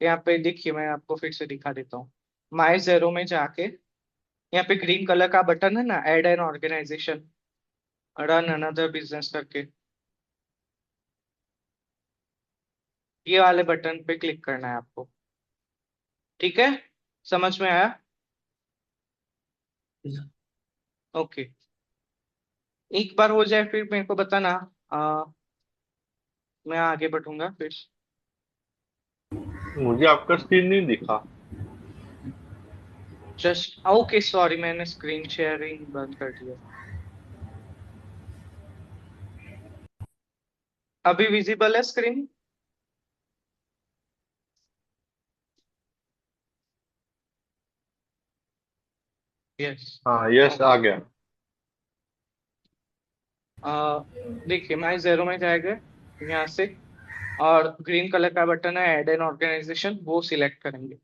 यहाँ पे देखिए, मैं आपको फिर से दिखा देता हूँ। माई जेरो में जाके यहाँ पे ग्रीन कलर का बटन है ना, add an organisation, run another business करके, ये वाले बटन पे क्लिक करना है आपको। ठीक है, समझ में आया? ओके। एक बार हो जाए फिर मेरे को बताना, आ, मैं आगे बढ़ूंगा फिर। मुझे आपका स्क्रीन नहीं दिखा। जस्ट ओके, सॉरी, मैंने स्क्रीन शेयरिंग बंद कर दिया। अभी विजिबल है स्क्रीन? यस। हाँ, यस आ गया। आ, देखिए, माई जेरो में जाएगा यहाँ से, और ग्रीन कलर का बटन है ऐड एन ऑर्गेनाइजेशन, वो सिलेक्ट करेंगे।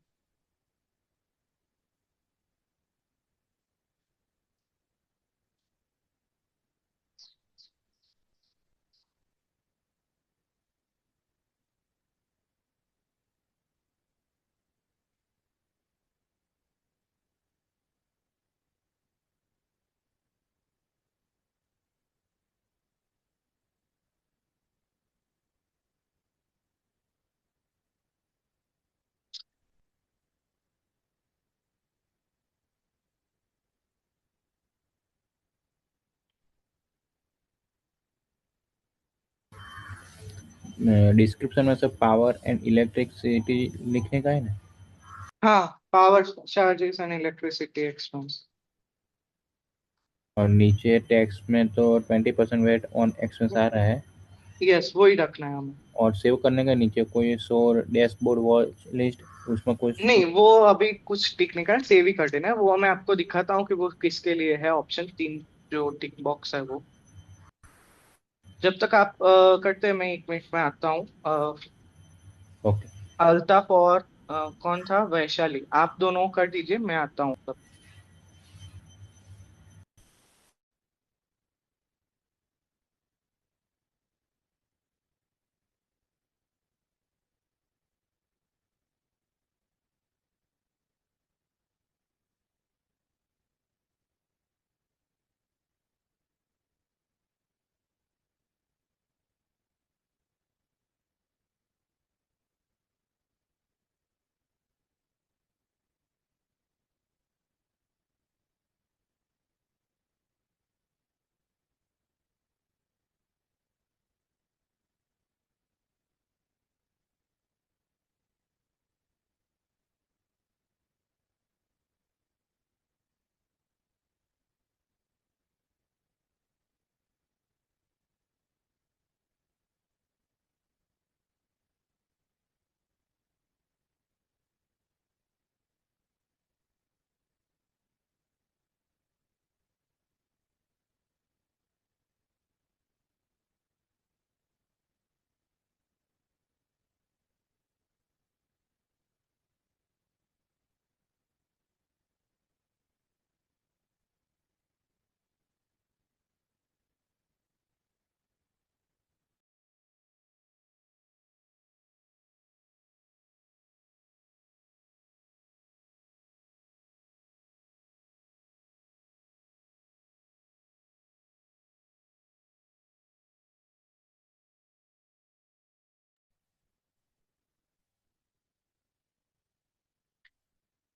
डिस्क्रिप्शन में से पावर एंड इलेक्ट्रिसिटी लिखने का है ना। हाँ, power charges and electricity expense. और नीचे टैक्स में तो 20% वेट ऑन एक्सपेंस आ रहा है। यस, वही रखना है हमें। और सेव करने का नीचे कोई शोर डैशबोर्ड वॉच लिस्ट, उसमें कुछ नहीं, वो अभी कुछ टिक नहीं करना, सेव ही कर देना है। वो मैं आपको दिखाता हूँ कि वो किसके लिए है, ऑप्शन तीन जो टिक बॉक्स है वो। जब तक आप करते हैं, मैं एक मिनट में आता हूँ। ओके। अल्ताफ और कौन था, वैशाली, आप दोनों कर दीजिए, मैं आता हूँ तब।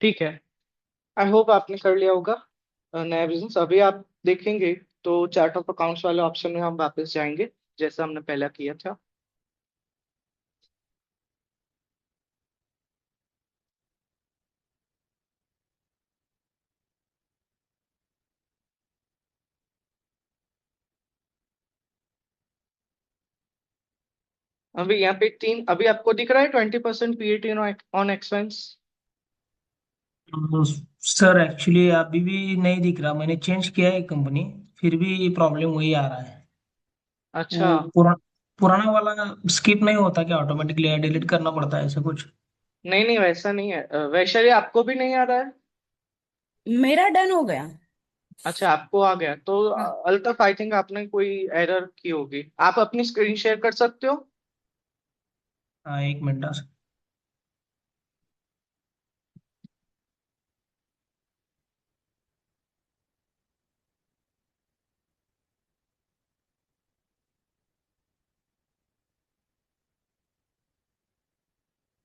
ठीक है। आई होप आपने कर लिया होगा नया बिजनेस। अभी आप देखेंगे तो चार्ट ऑफ अकाउंट्स वाले ऑप्शन में हम वापस जाएंगे जैसा हमने पहले किया था। अभी यहाँ पे तीन, अभी आपको दिख रहा है 20% PAT on expense. Sir actually अभी भी नहीं दिख रहा, मैंने चेंज किया है कंपनी, फिर भी प्रॉब्लम वही आ रहा है। अच्छा। वो पुराना वाला स्किप नहीं होता क्या ऑटोमेटिकली, डिलीट करना पड़ता है ऐसा कुछ? नहीं नहीं, वैसा नहीं है। वैशाली आपको भी नहीं आ रहा है? मेरा डन हो गया। अच्छा, आपको आ गया तो हाँ। अल्ताफ आई थिंक आपने कोई एरर की होगी। आप अपनी स्क्रीन शेयर कर सकते हो? हाँ, एक मिनट।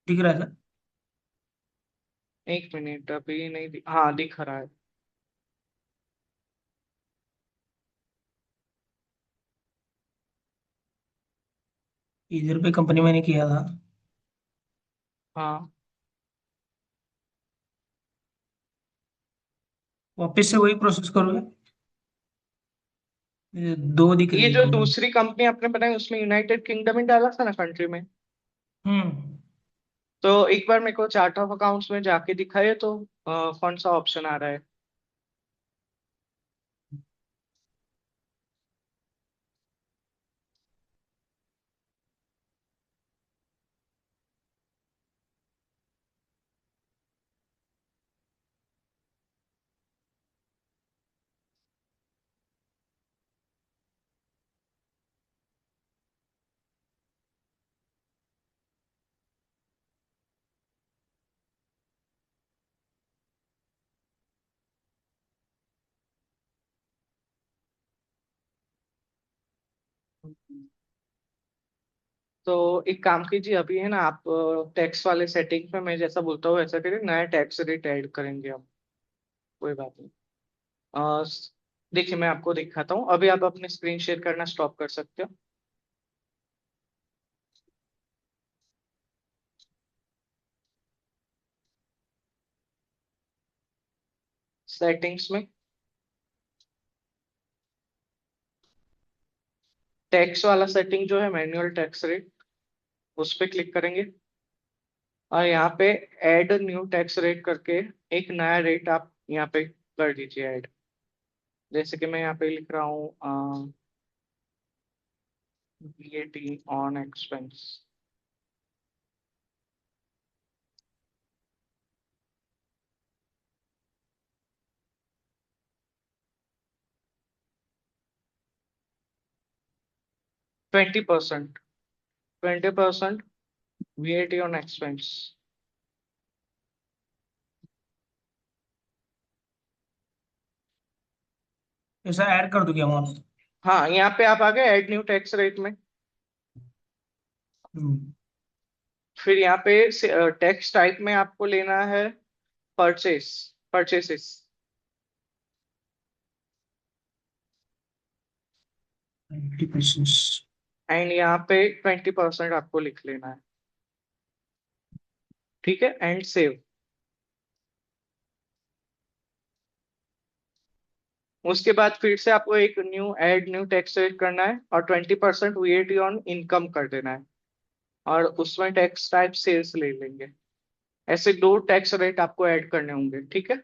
दिख रहा है सर? एक मिनट, अभी नहीं हाँ दिख रहा है। इधर पे कंपनी मैंने किया था। हाँ, वापस से वही प्रोसेस करोगे? ये दो दिख रही ये है जो कंपनी। दूसरी कंपनी आपने बनाई उसमें यूनाइटेड किंगडम ही डाला था ना कंट्री में? हम्म। तो एक बार मेरे को चार्ट ऑफ अकाउंट्स में जाके दिखाइए तो कौन सा ऑप्शन आ रहा है। तो एक काम कीजिए, अभी है ना आप टैक्स वाले सेटिंग पे मैं जैसा बोलता हूँ वैसा करिए, नया टैक्स रेट ऐड करेंगे हम। कोई बात नहीं। अ, स- देखिए मैं आपको दिखाता हूँ, अभी आप अपनी स्क्रीन शेयर करना स्टॉप कर सकते हो। सेटिंग्स में टैक्स वाला सेटिंग जो है मैन्युअल टैक्स रेट, उस पर क्लिक करेंगे और यहाँ पे ऐड न्यू टैक्स रेट करके एक नया रेट आप यहाँ पे कर दीजिए ऐड। जैसे कि मैं यहाँ पे लिख रहा हूँ VAT on expense. 20%। 20% VAT on expense. ऐसा ऐड कर दूंगी अमाउंट? हाँ, यहाँ पे आप आ गए ऐड न्यू टैक्स रेट में। हम्म। फिर यहाँ पे टैक्स टाइप में आपको लेना है परचेस, परचेसेस। 20%। एंड यहाँ पे 20% आपको लिख लेना है। ठीक है, एंड सेव। उसके बाद फिर से आपको एक न्यू टैक्स रेट करना है और 20% VAT ऑन इनकम कर देना है और उसमें टैक्स टाइप सेल्स ले लेंगे। ऐसे दो टैक्स रेट आपको ऐड करने होंगे, ठीक है?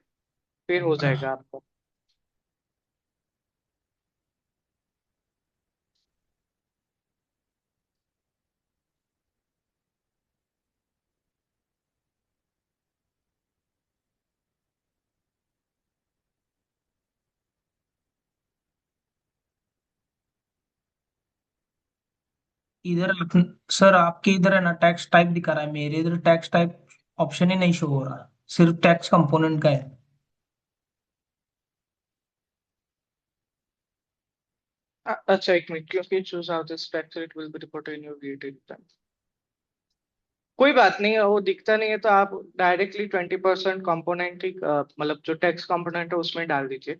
फिर हो ओके। जाएगा आपको। इधर सर आपके इधर है ना टैक्स टाइप दिखा रहा है, मेरे इधर टैक्स टाइप ऑप्शन ही नहीं शो हो रहा, सिर्फ टैक्स कंपोनेंट का है। अच्छा एक मिनट, क्योंकि choose how this tax rate will be reported in your VAT return. कोई बात नहीं है, वो दिखता नहीं है तो आप डायरेक्टली 20% कॉम्पोनेंट ही मतलब जो टैक्स कॉम्पोनेंट है उसमें डाल दीजिए।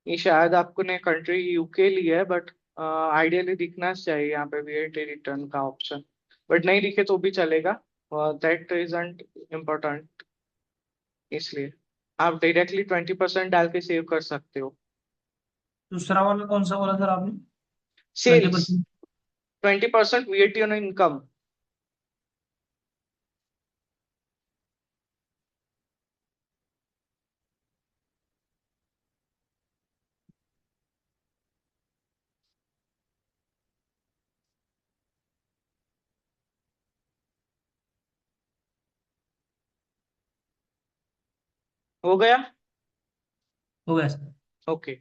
ये शायद आपको ने कंट्री यूके ली है, बट आइडियली दिखना चाहिए यहाँ पे वीएटी रिटर्न का ऑप्शन। बट नहीं दिखे तो भी चलेगा, दैट इजंट इम्पोर्टेंट। इसलिए आप डायरेक्टली 20% डाल के सेव कर सकते हो। दूसरा वाला कौन सा बोला सर आपने? Twenty sales, percent 20% VAT on income. हो गया? हो गया सर। ओके।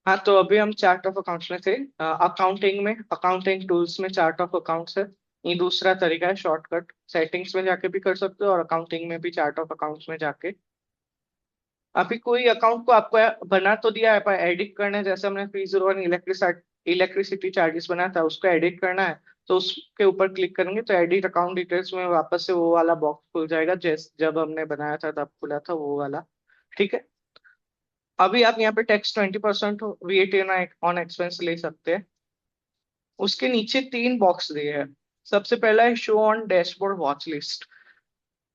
हाँ, तो अभी हम चार्ट ऑफ अकाउंट्स में थे। अकाउंटिंग में, अकाउंटिंग टूल्स में चार्ट ऑफ अकाउंट्स है। ये दूसरा तरीका है शॉर्टकट। सेटिंग्स में जाके भी कर सकते हो और अकाउंटिंग में भी चार्ट ऑफ अकाउंट्स में जाके। अभी कोई अकाउंट को आपको बना तो दिया है, पर एडिट करना है। जैसे हमने 301 इलेक्ट्रिसिटी चार्जेस बनाया था, उसको एडिट करना है। तो उसके ऊपर क्लिक करेंगे तो एडिट अकाउंट डिटेल्स में वापस से वो वाला बॉक्स खुल जाएगा, जैसे जब हमने बनाया था तब खुला था वो वाला। ठीक है। अभी आप यहाँ पे टैक्स 20% वीएटी ऑन एक्सपेंस ले सकते हैं। उसके नीचे तीन बॉक्स दिए हैं। सबसे पहला है show on dashboard watch list.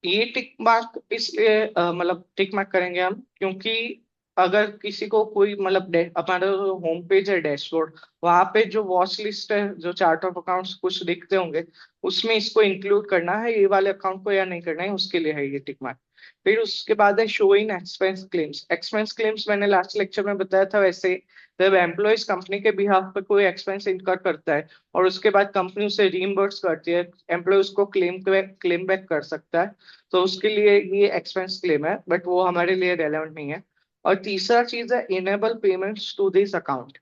ये टिक मार्क इसलिए मतलब टिक मार्क करेंगे हम, क्योंकि अगर किसी को कोई मतलब हमारा जो होम पेज है डैशबोर्ड, वहां पे जो वॉच लिस्ट है, जो चार्ट ऑफ अकाउंट्स कुछ दिखते होंगे, उसमें इसको इंक्लूड करना है ये वाले अकाउंट को या नहीं करना है, उसके लिए है ये टिक मार्क। फिर उसके बाद है show in expense claims. Expense claims मैंने लास्ट लेक्चर में बताया था। वैसे जब एम्प्लॉयज कंपनी के बिहाफ पे कोई एक्सपेंस इनकर करता है और उसके बाद कंपनी उसे रीइंबर्स करती है, एम्प्लॉय उसको क्लेम बैक कर सकता है। तो उसके लिए ये एक्सपेंस क्लेम है, बट वो हमारे लिए रेलेवेंट नहीं है। और तीसरा चीज है enable payments to this account.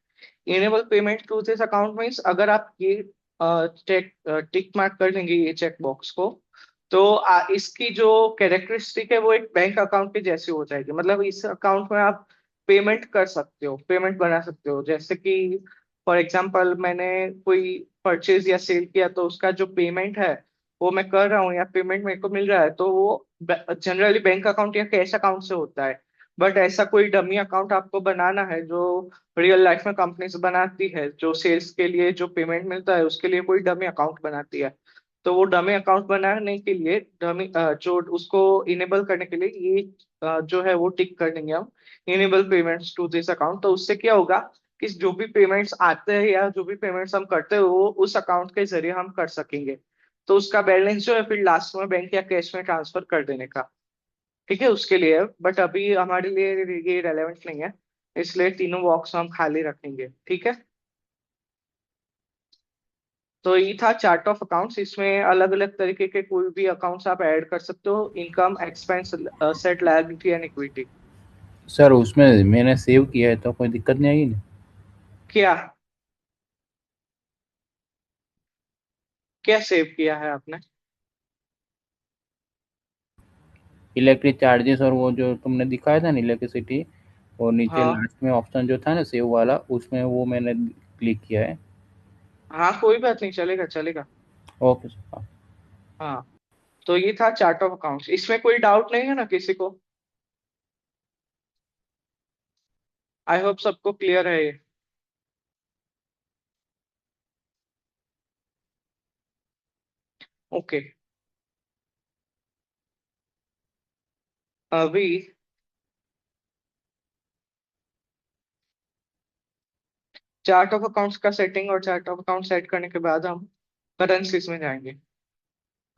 Enable payment to this account means अगर आप ये चेक टिक मार्क कर देंगे ये चेक बॉक्स को, तो इसकी जो कैरेक्टरिस्टिक है वो एक बैंक अकाउंट के जैसी हो जाएगी। मतलब इस अकाउंट में आप पेमेंट कर सकते हो, पेमेंट बना सकते हो। जैसे कि फॉर एग्जांपल मैंने कोई परचेज या सेल किया, तो उसका जो पेमेंट है वो मैं कर रहा हूँ या पेमेंट मेरे को मिल रहा है, तो वो जनरली बैंक अकाउंट या कैश अकाउंट से होता है। बट ऐसा कोई डमी अकाउंट आपको बनाना है जो रियल लाइफ में कंपनीज बनाती है, जो सेल्स के लिए जो पेमेंट मिलता है उसके लिए कोई डमी अकाउंट बनाती है। तो वो डमी अकाउंट बनाने के लिए डमी जो उसको इनेबल करने के लिए ये जो है वो टिक कर देंगे हम, enable payments to this account. तो उससे क्या होगा कि जो भी पेमेंट्स आते हैं या जो भी पेमेंट्स हम करते हैं वो उस अकाउंट के जरिए हम कर सकेंगे। तो उसका बैलेंस जो है फिर लास्ट में बैंक या कैश में ट्रांसफर कर देने का। ठीक है, उसके लिए। बट अभी हमारे लिए ये रेलेवेंट नहीं है, इसलिए तीनों बॉक्स हम खाली रखेंगे। ठीक है। तो ये था चार्ट ऑफ अकाउंट्स। इसमें अलग अलग तरीके के कोई भी अकाउंट्स आप ऐड कर सकते हो, income, expense, set, liability and equity. Sir उसमें मैंने सेव किया है तो कोई दिक्कत नहीं आई ना? क्या क्या सेव किया है आपने? इलेक्ट्रिक चार्जेस और वो जो तुमने दिखाया था ना इलेक्ट्रिसिटी, और नीचे हाँ लास्ट में ऑप्शन जो था ना सेव वाला, उसमें वो मैंने क्लिक किया है। हाँ, कोई बात नहीं, चलेगा चलेगा। Okay sir. हाँ, तो ये था चार्ट ऑफ अकाउंट्स। इसमें कोई डाउट नहीं है ना किसी को? आई होप सबको क्लियर है ये। ओके। अभी चार्ट ऑफ अकाउंट्स का सेटिंग और चार्ट ऑफ अकाउंट सेट करने के बाद हम करेंसीज में जाएंगे।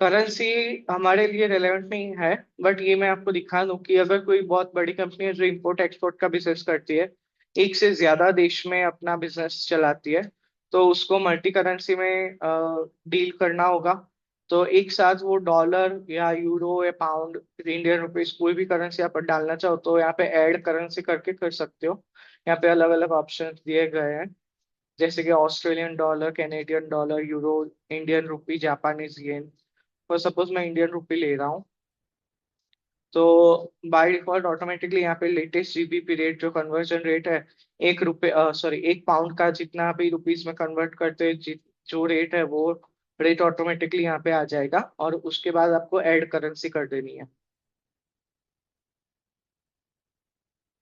करेंसी हमारे लिए रेलेवेंट नहीं है, बट ये मैं आपको दिखा दूं कि अगर कोई बहुत बड़ी कंपनी है जो इंपोर्ट एक्सपोर्ट का बिजनेस करती है, एक से ज्यादा देश में अपना बिजनेस चलाती है, तो उसको मल्टी करेंसी में डील करना होगा। तो एक साथ वो डॉलर या यूरो या पाउंड, इंडियन रुपीस, कोई भी करेंसी आप डालना चाहो तो यहाँ पे ऐड करेंसी करके कर सकते हो। यहाँ पे अलग अलग ऑप्शन दिए गए हैं, जैसे कि Australian dollar, Canadian dollar, euro, Indian rupee, Japanese yen. For suppose मैं इंडियन रुपी ले रहा हूँ, तो बाय डिफॉल्ट ऑटोमेटिकली यहाँ पे लेटेस्ट जीबीपी रेट, जो कन्वर्जन रेट है, एक पाउंड का जितना भी रुपीस में कन्वर्ट करते हैं, जो रेट है वो रेट ऑटोमेटिकली यहाँ पे आ जाएगा और उसके बाद आपको ऐड करेंसी कर देनी है।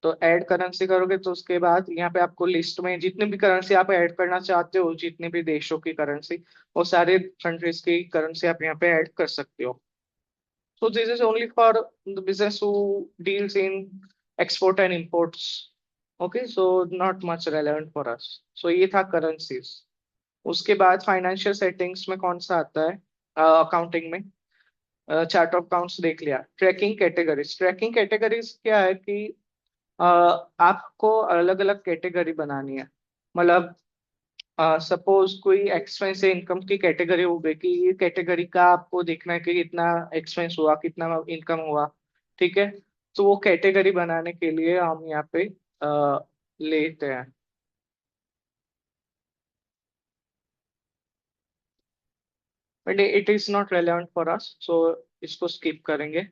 तो ऐड करेंसी करोगे तो उसके बाद यहाँ पे आपको लिस्ट में जितने भी करेंसी आप ऐड करना चाहते हो, जितने भी देशों की करेंसी, वो सारे कंट्रीज की करेंसी आप यहाँ पे ऐड कर सकते हो। So this is only for the business who deals in export and imports. Okay, so not much relevant for us. So ये था currencies। उसके बाद फाइनेंशियल सेटिंग्स में कौन सा आता है अकाउंटिंग में? चार्ट ऑफ अकाउंट्स देख लिया। ट्रैकिंग कैटेगरीज, ट्रैकिंग कैटेगरीज क्या है कि आपको अलग अलग कैटेगरी बनानी है। मतलब सपोज कोई एक्सपेंस या इनकम की कैटेगरी हो गई कि ये कैटेगरी का आपको देखना है कि कितना एक्सपेंस हुआ, कितना इनकम हुआ। ठीक है, तो वो कैटेगरी बनाने के लिए हम यहाँ पे लेते हैं। But it is not relevant for us, so इसको स्किप करेंगे।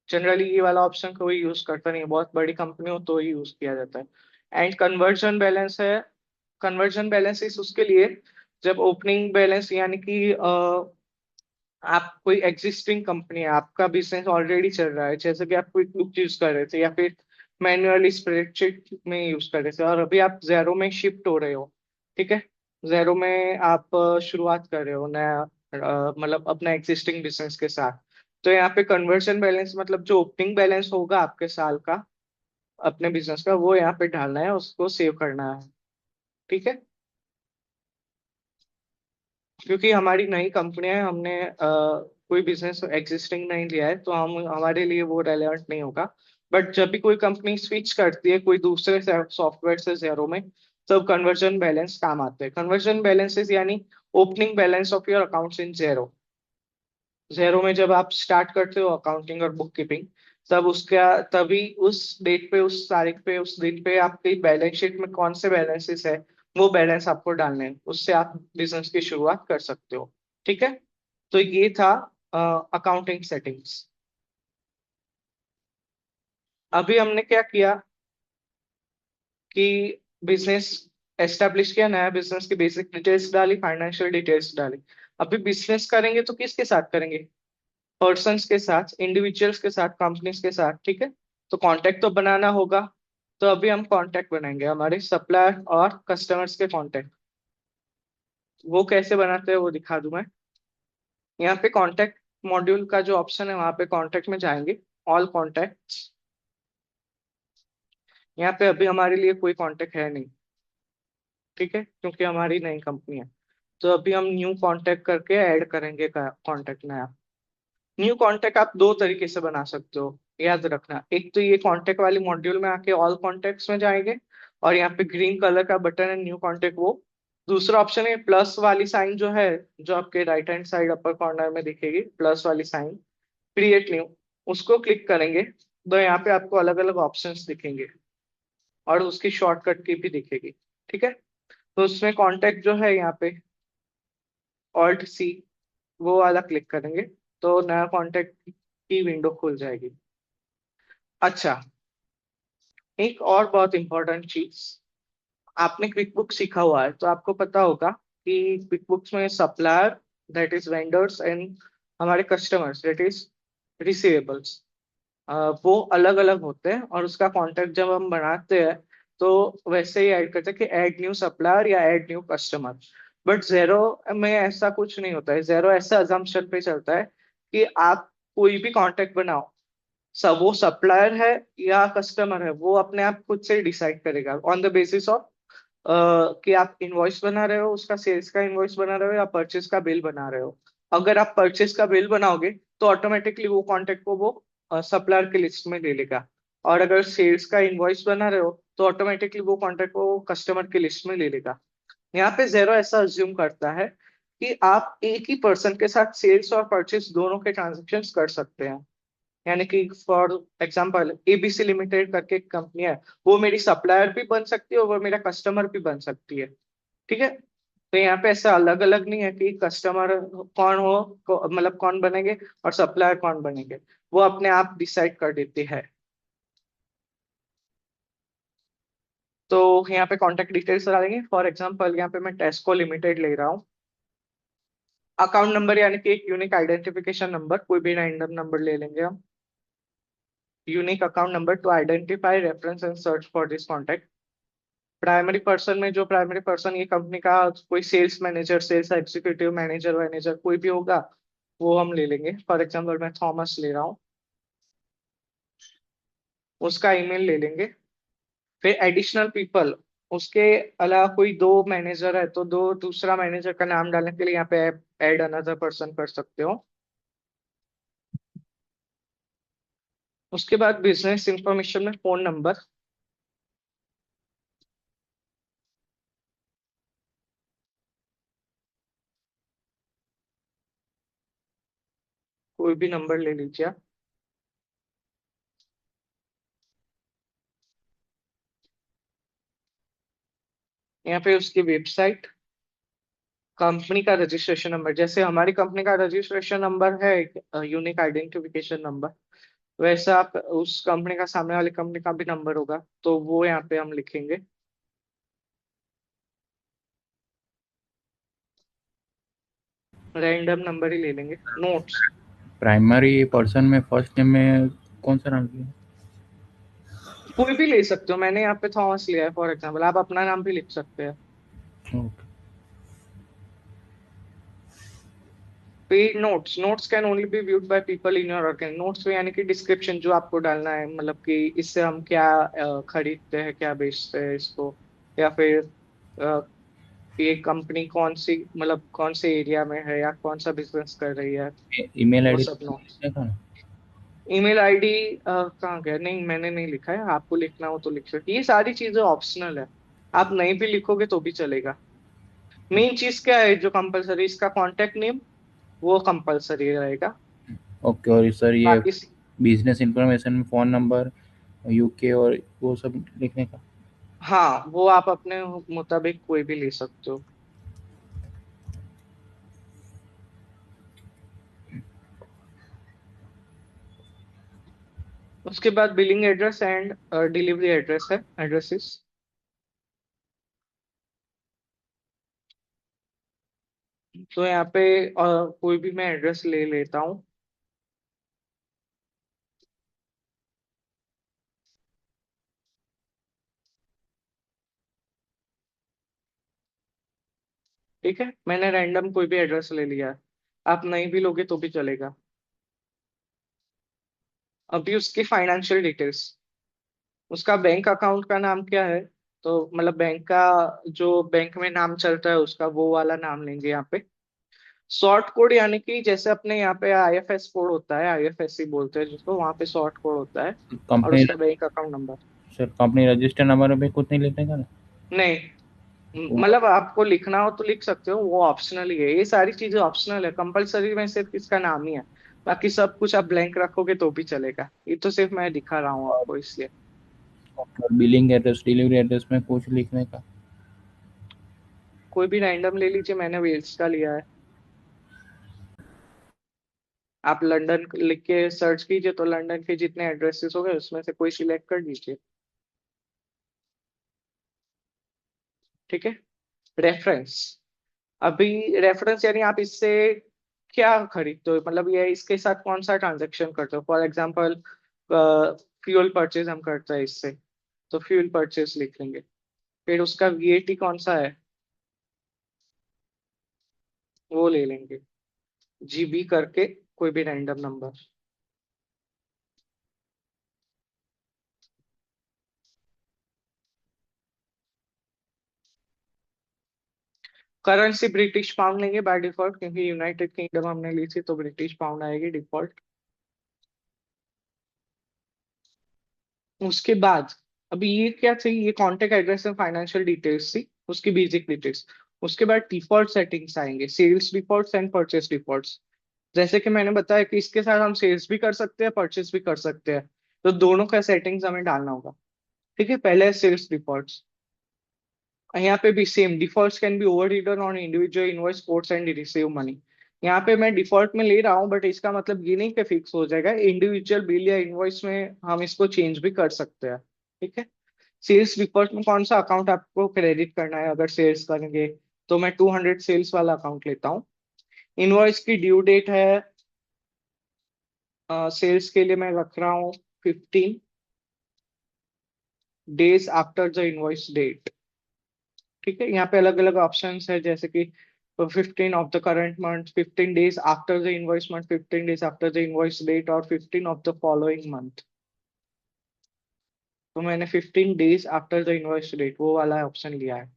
जनरली ये वाला ऑप्शन कोई यूज करता नहीं है, बहुत बड़ी कंपनी हो तो ही यूज किया जाता है। एंड कन्वर्जन बैलेंस है। कन्वर्जन बैलेंस इस उसके लिए जब ओपनिंग बैलेंस यानी कि आप कोई एग्जिस्टिंग कंपनी है, आपका बिजनेस ऑलरेडी चल रहा है, जैसे कि आप क्विक बुक यूज कर रहे थे या फिर मैन्युअली स्प्रेडशीट में यूज कर रहे थे, और अभी आप जेरो में शिफ्ट हो रहे हो। ठीक है, जेरो में आप शुरुआत कर रहे हो नया, मतलब अपना एग्जिस्टिंग बिजनेस के साथ। तो यहाँ पे कन्वर्जन बैलेंस मतलब जो ओपनिंग बैलेंस होगा आपके साल का अपने बिजनेस का, वो यहाँ पे डालना है, उसको सेव करना है। ठीक है, क्योंकि हमारी नई कंपनी है, हमने कोई बिजनेस एग्जिस्टिंग नहीं लिया है, तो हम हमारे लिए वो रेलेवेंट नहीं होगा। बट जब भी कोई कंपनी स्विच करती है कोई दूसरे सॉफ्टवेयर से जेरो में, तब कन्वर्जन बैलेंस काम आते हैं। कन्वर्जन बैलेंसेस यानी opening balance of your accounts in zero. Zero में जब आप स्टार्ट करते हो अकाउंटिंग और बुक कीपिंग, तब उसका तभी उस डेट पे, उस तारीख पे, उस दिन पे आपकी बैलेंस शीट में कौन से बैलेंसेस है वो बैलेंस आपको डालने हैं, उससे आप बिजनेस की शुरुआत कर सकते हो। ठीक है, तो ये था अकाउंटिंग सेटिंग्स। अभी हमने क्या किया कि बिजनेस एस्टेब्लिश किया, नया बिजनेस की बेसिक डिटेल्स डाली, फाइनेंशियल डिटेल्स डाली। अभी बिजनेस करेंगे तो किसके साथ करेंगे? पर्सन्स के साथ, इंडिविजुअल्स के साथ, कंपनीज के साथ। ठीक है, तो कांटेक्ट तो बनाना होगा। तो अभी हम कांटेक्ट बनाएंगे हमारे सप्लायर और कस्टमर्स के कांटेक्ट। वो कैसे बनाते हैं वो दिखा दूं मैं। यहाँ पे कांटेक्ट मॉड्यूल का जो ऑप्शन है वहां पे कांटेक्ट में जाएंगे, ऑल कॉन्टेक्ट्स। यहाँ पे अभी हमारे लिए कोई कांटेक्ट है नहीं। ठीक है, क्योंकि हमारी नई कंपनी है। तो अभी हम न्यू कांटेक्ट करके ऐड करेंगे कांटेक्ट नया। न्यू कॉन्टेक्ट आप दो तरीके से बना सकते हो, याद रखना। एक तो ये कॉन्टेक्ट वाली मॉड्यूल में आके ऑल कॉन्टेक्ट्स में जाएंगे और यहाँ पे ग्रीन कलर का बटन है न्यू कॉन्टेक्ट, वो। दूसरा ऑप्शन है प्लस वाली साइन जो है, जो आपके right hand side upper corner में दिखेगी, प्लस वाली साइन, क्रिएट न्यू। उसको क्लिक करेंगे तो यहाँ पे आपको अलग अलग ऑप्शंस दिखेंगे और उसकी शॉर्टकट की भी दिखेगी। ठीक है, तो उसमें कॉन्टेक्ट जो है यहाँ पे ऑल्ट सी, वो वाला क्लिक करेंगे तो नया कॉन्टेक्ट की विंडो खुल जाएगी। अच्छा, एक और बहुत इंपॉर्टेंट चीज, आपने क्विक बुक सीखा हुआ है तो आपको पता होगा कि क्विक बुक्स में supplier, that is vendors, and हमारे कस्टमर्स, दैट इज रिसीवेबल्स, वो अलग अलग होते हैं। और उसका कॉन्टेक्ट जब हम बनाते हैं तो वैसे ही ऐड करते हैं कि ऐड न्यू सप्लायर या ऐड न्यू कस्टमर। बट जेरो में ऐसा कुछ नहीं होता है। जेरो ऐसा अजम्पशन पे चलता है कि आप कोई भी कॉन्टेक्ट बनाओ, सब वो सप्लायर है या कस्टमर है, वो अपने आप खुद से डिसाइड करेगा ऑन द बेसिस ऑफ कि आप इनवॉइस बना रहे हो, उसका सेल्स का इनवॉइस बना रहे हो या परचेस का बिल बना रहे हो। अगर आप परचेस का बिल बनाओगे तो ऑटोमेटिकली वो कॉन्टेक्ट को वो सप्लायर की लिस्ट में ले लेगा, और अगर सेल्स का इनवॉइस बना रहे हो तो ऑटोमेटिकली वो कॉन्टेक्ट को कस्टमर की लिस्ट में ले लेगा। यहाँ पे जेरो ऐसा अज्यूम करता है कि आप एक ही पर्सन के साथ सेल्स और परचेस दोनों के ट्रांजेक्शन कर सकते हैं। यानी कि फॉर एग्जांपल एबीसी लिमिटेड करके एक कंपनी है, वो मेरी सप्लायर भी बन सकती है और वो मेरा कस्टमर भी बन सकती है। ठीक है, तो यहाँ पे ऐसा अलग अलग नहीं है कि कस्टमर कौन हो, मतलब कौन बनेंगे और सप्लायर कौन बनेंगे, वो अपने आप डिसाइड कर देती है। तो यहाँ पे कॉन्टेक्ट डिटेल्स डालेंगे। फॉर एग्जांपल यहाँ पे मैं टेस्को लिमिटेड ले रहा हूँ। अकाउंट नंबर यानी कि एक यूनिक आइडेंटिफिकेशन नंबर, कोई भी रैंडम नंबर ले लेंगे हम। Unique account number to identify reference and search for this contact. Primary person में जो प्राइमरी पर्सन ये कंपनी का कोई sales manager, sales executive, manager वैनेजर कोई भी होगा वो हम ले लेंगे। फॉर एग्जाम्पल मैं थॉमस ले रहा हूँ, उसका ईमेल ले लेंगे। फिर एडिशनल पीपल, उसके अलावा कोई दो मैनेजर है तो दो दूसरा मैनेजर का नाम डालने के लिए यहाँ पे ऐड अनदर पर्सन कर सकते हो। उसके बाद बिजनेस इंफॉर्मेशन में फोन नंबर, कोई भी नंबर ले लीजिए आप। यहाँ पे उसकी वेबसाइट, कंपनी का रजिस्ट्रेशन नंबर, जैसे हमारी कंपनी का रजिस्ट्रेशन नंबर है यूनिक आइडेंटिफिकेशन नंबर, वैसा आप उस कंपनी का, सामने वाली कंपनी का भी नंबर होगा तो वो यहाँ पे हम लिखेंगे। रैंडम नंबर ही ले लेंगे। नोट्स, प्राइमरी पर्सन में फर्स्ट नेम में कौन सा नाम लिया? कोई भी ले सकते हो, मैंने यहाँ पे थॉमस लिया है फॉर एग्जाम्पल, आप अपना नाम भी लिख सकते हैं। Okay. Paid notes, notes can only be viewed by people in your organisation. Notes में यानी कि डिस्क्रिप्शन जो आपको डालना है, मतलब कि इससे हम क्या खरीदते हैं, क्या बेचते हैं इसको, या फिर अ, ये कंपनी कौन सी, मतलब कौन से एरिया में है या कौन सा बिजनेस कर रही है, ईमेल वो आईडी सब नोट्स। लिखने का ना? ईमेल आईडी कहाँ गया, नहीं मैंने नहीं लिखा है, आपको लिखना हो तो लिख सकते। ये सारी चीजें ऑप्शनल है, आप नहीं भी लिखोगे तो भी चलेगा। मेन चीज क्या है जो कंपलसरी, इसका कॉन्टेक्ट नेम वो कंपलसरी रहेगा। ओके। और सर ये बाकी बिजनेस इंफॉर्मेशन में फ़ोन नंबर, यूके और वो सब लिखने का? हाँ, वो आप अपने मुताबिक कोई भी ले सकते हो। उसके बाद billing address and delivery address है, एड्रेसेस। तो यहाँ पे कोई भी मैं एड्रेस ले लेता हूँ। ठीक है, मैंने रैंडम कोई भी एड्रेस ले लिया है, आप नहीं भी लोगे तो भी चलेगा। अभी उसकी फाइनेंशियल डिटेल्स, उसका बैंक अकाउंट का नाम क्या है, तो मतलब बैंक का जो बैंक में नाम चलता है उसका वो वाला नाम लेंगे यहाँ पे। शॉर्ट कोड यानी कि जैसे अपने यहाँ पे आईएफएस कोड होता है, आईएफएससी बोलते हैं जिसको, वहाँ पे शॉर्ट कोड होता है। और कंपनी उसका bank account number. Sir company register number भी कुछ नहीं लिखने का ना? नहीं, वो मतलब आपको लिखना हो तो लिख सकते हो, वो ऑप्शनल ही है, ये सारी चीजें ऑप्शनल है, कंपलसरी में सिर्फ इसका नाम ही है। बाकी सब कुछ आप ब्लैंक रखोगे तो भी चलेगा, ये तो सिर्फ मैं दिखा रहा हूँ आपको इसलिए। और बिलिंग एड्रेस, डिलीवरी एड्रेस में कुछ लिखने का? कोई भी रैंडम ले लीजिए, मैंने वेल्स का लिया है। आप लंदन लिख के सर्च कीजिए तो लंदन के जितने एड्रेसेस हो गए उसमें से कोई सिलेक्ट कर दीजिए। ठीक है। रेफरेंस, अभी रेफरेंस यानी आप इससे क्या खरीदते हो, मतलब ये इसके साथ कौन सा ट्रांजेक्शन करते हो। फॉर एग्जांपल फ्यूल परचेज हम करते हैं इससे, तो फ्यूल परचेज लिख लेंगे। फिर उसका वीएटी कौन सा है वो ले लेंगे, जीबी करके कोई भी random number. Currency British pound लेंगे बाय डिफॉल्ट, क्योंकि यूनाइटेड किंगडम हमने ली थी तो ब्रिटिश पाउंड आएगी डिफॉल्ट। उसके बाद अभी ये क्या चाहिए, ये contact address and financial details थी, उसकी बेसिक डिटेल्स। उसके बाद डिफॉल्ट सेटिंग्स आएंगे, sales defaults and purchase defaults. जैसे कि मैंने बताया कि इसके साथ हम सेल्स भी कर सकते हैं, परचेस भी कर सकते हैं, तो दोनों का सेटिंग्स हमें डालना होगा। ठीक है, पहले सेल्स डिफॉल्ट्स। यहाँ पे भी same, defaults can be over ridden on individual invoice codes and receive money. यहाँ पे मैं डिफॉल्ट में ले रहा हूँ बट इसका मतलब ये नहीं कि फिक्स हो जाएगा, इंडिविजुअल बिल या इनवॉइस में हम इसको चेंज भी कर सकते हैं। ठीक है। सेल्स डिफॉल्ट में कौन सा अकाउंट आपको क्रेडिट करना है, अगर सेल्स करेंगे तो मैं 200 सेल्स वाला अकाउंट लेता हूँ। इनवॉइस की ड्यू डेट है, सेल्स के लिए मैं रख रहा हूँ 15 days after the invoice date. ठीक है, यहाँ पे अलग अलग ऑप्शंस है, जैसे कि 15 of the current month, 15 days after the invoice month, 15 days after the invoice date और 15 ऑफ द फॉलोइंग मंथ। तो मैंने 15 days after the invoice date वो वाला ऑप्शन लिया है।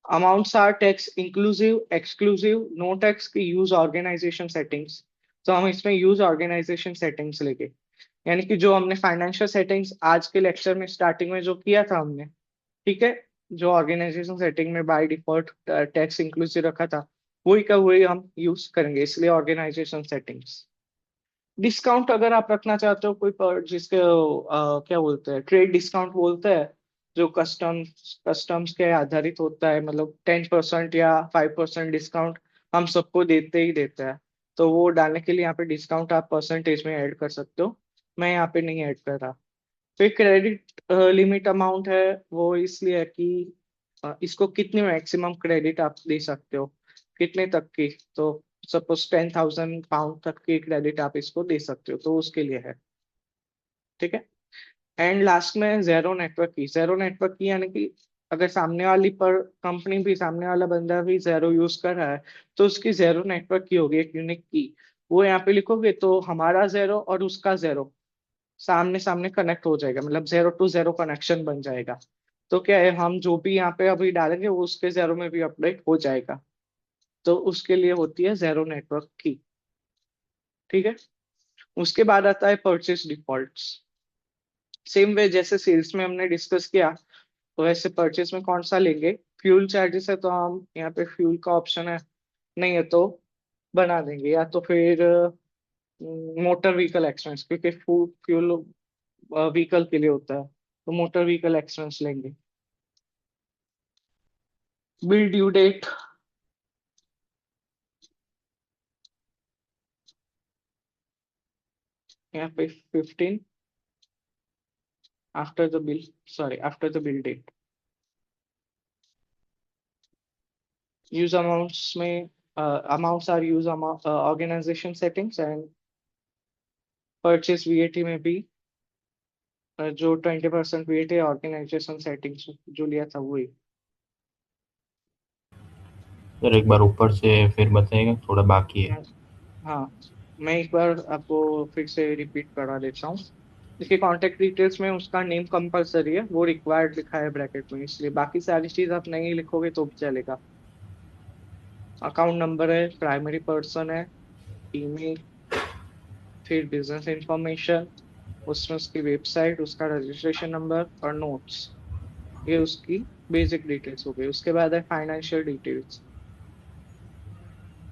Amounts are tax inclusive, exclusive, no tax की use organisation settings. तो हम इसमें यूज ऑर्गेनाइजेशन सेटिंग्स लेंगे, यानी कि जो हमने फाइनेंशियल सेटिंग्स आज के लेक्चर में स्टार्टिंग में जो किया था हमने, ठीक है, जो ऑर्गेनाइजेशन सेटिंग में बाय डिफॉल्ट टैक्स इंक्लूसिव रखा था, वही का वही हम यूज करेंगे, इसलिए ऑर्गेनाइजेशन सेटिंग्स। डिस्काउंट अगर आप रखना चाहते हो कोई जिसके क्या बोलते हैं, ट्रेड डिस्काउंट बोलते हैं, जो कस्टम्स के आधारित होता है, मतलब 10% या 5% डिस्काउंट हम सबको देते ही देते हैं। तो वो डालने के लिए यहाँ पे डिस्काउंट आप परसेंटेज में ऐड कर सकते हो, मैं यहाँ पे नहीं ऐड कर रहा। फिर क्रेडिट लिमिट अमाउंट है, वो इसलिए है कि इसको कितनी मैक्सिमम क्रेडिट आप दे सकते हो, कितने तक की। तो सपोज 10,000 पाउंड तक की क्रेडिट आप इसको दे सकते हो, तो उसके लिए है। ठीक है, एंड लास्ट में जेरो नेटवर्क की। जेरो नेटवर्क की यानी कि अगर सामने वाली पर कंपनी भी, सामने वाला बंदा भी जेरो यूज कर रहा है, तो उसकी जेरो नेटवर्क की होगी एक यूनिक की, वो यहाँ पे लिखोगे तो हमारा जेरो और उसका जेरो सामने सामने कनेक्ट हो जाएगा, मतलब जेरो टू जेरो कनेक्शन बन जाएगा। तो क्या है, हम जो भी यहाँ पे अभी डालेंगे वो उसके जेरो में भी अपडेट हो जाएगा। तो उसके लिए होती है जेरो नेटवर्क की। ठीक है, उसके बाद आता है परचेस डिफॉल्ट्स। सेम वे जैसे सेल्स में हमने डिस्कस किया, तो वैसे परचेस में कौन सा लेंगे। फ्यूल चार्जेस है तो हम यहाँ पे फ्यूल का ऑप्शन है, नहीं है तो बना देंगे, या तो फिर मोटर व्हीकल एक्सपेंस, क्योंकि फ्यूल व्हीकल के लिए होता है, तो मोटर व्हीकल एक्सपेंस लेंगे। बिल ड्यू डेट, यहाँ पे 15 after the bill, sorry after the bill date. Use amounts में amounts are use organisation settings, and purchase VAT में भी जो 20% वीएटी ऑर्गेनाइजेशन सेटिंग्स जो लिया था वही। सर एक बार ऊपर से फिर बताइएगा, थोड़ा बाकी है। हाँ, मैं एक बार आपको फिर से रिपीट करा देता हूँ। देखिए, कॉन्टेक्ट डिटेल्स में उसका नेम कंपलसरी है, वो रिक्वायर्ड लिखा है ब्रैकेट में, इसलिए बाकी सारी चीज आप नहीं लिखोगे तो भी चलेगा। अकाउंट नंबर है, प्राइमरी पर्सन है, ईमेल, फिर बिजनेस इंफॉर्मेशन, उसमें उसकी वेबसाइट, उसका रजिस्ट्रेशन नंबर और नोट्स, ये उसकी बेसिक डिटेल्स हो गई। उसके बाद है फाइनेंशियल डिटेल्स,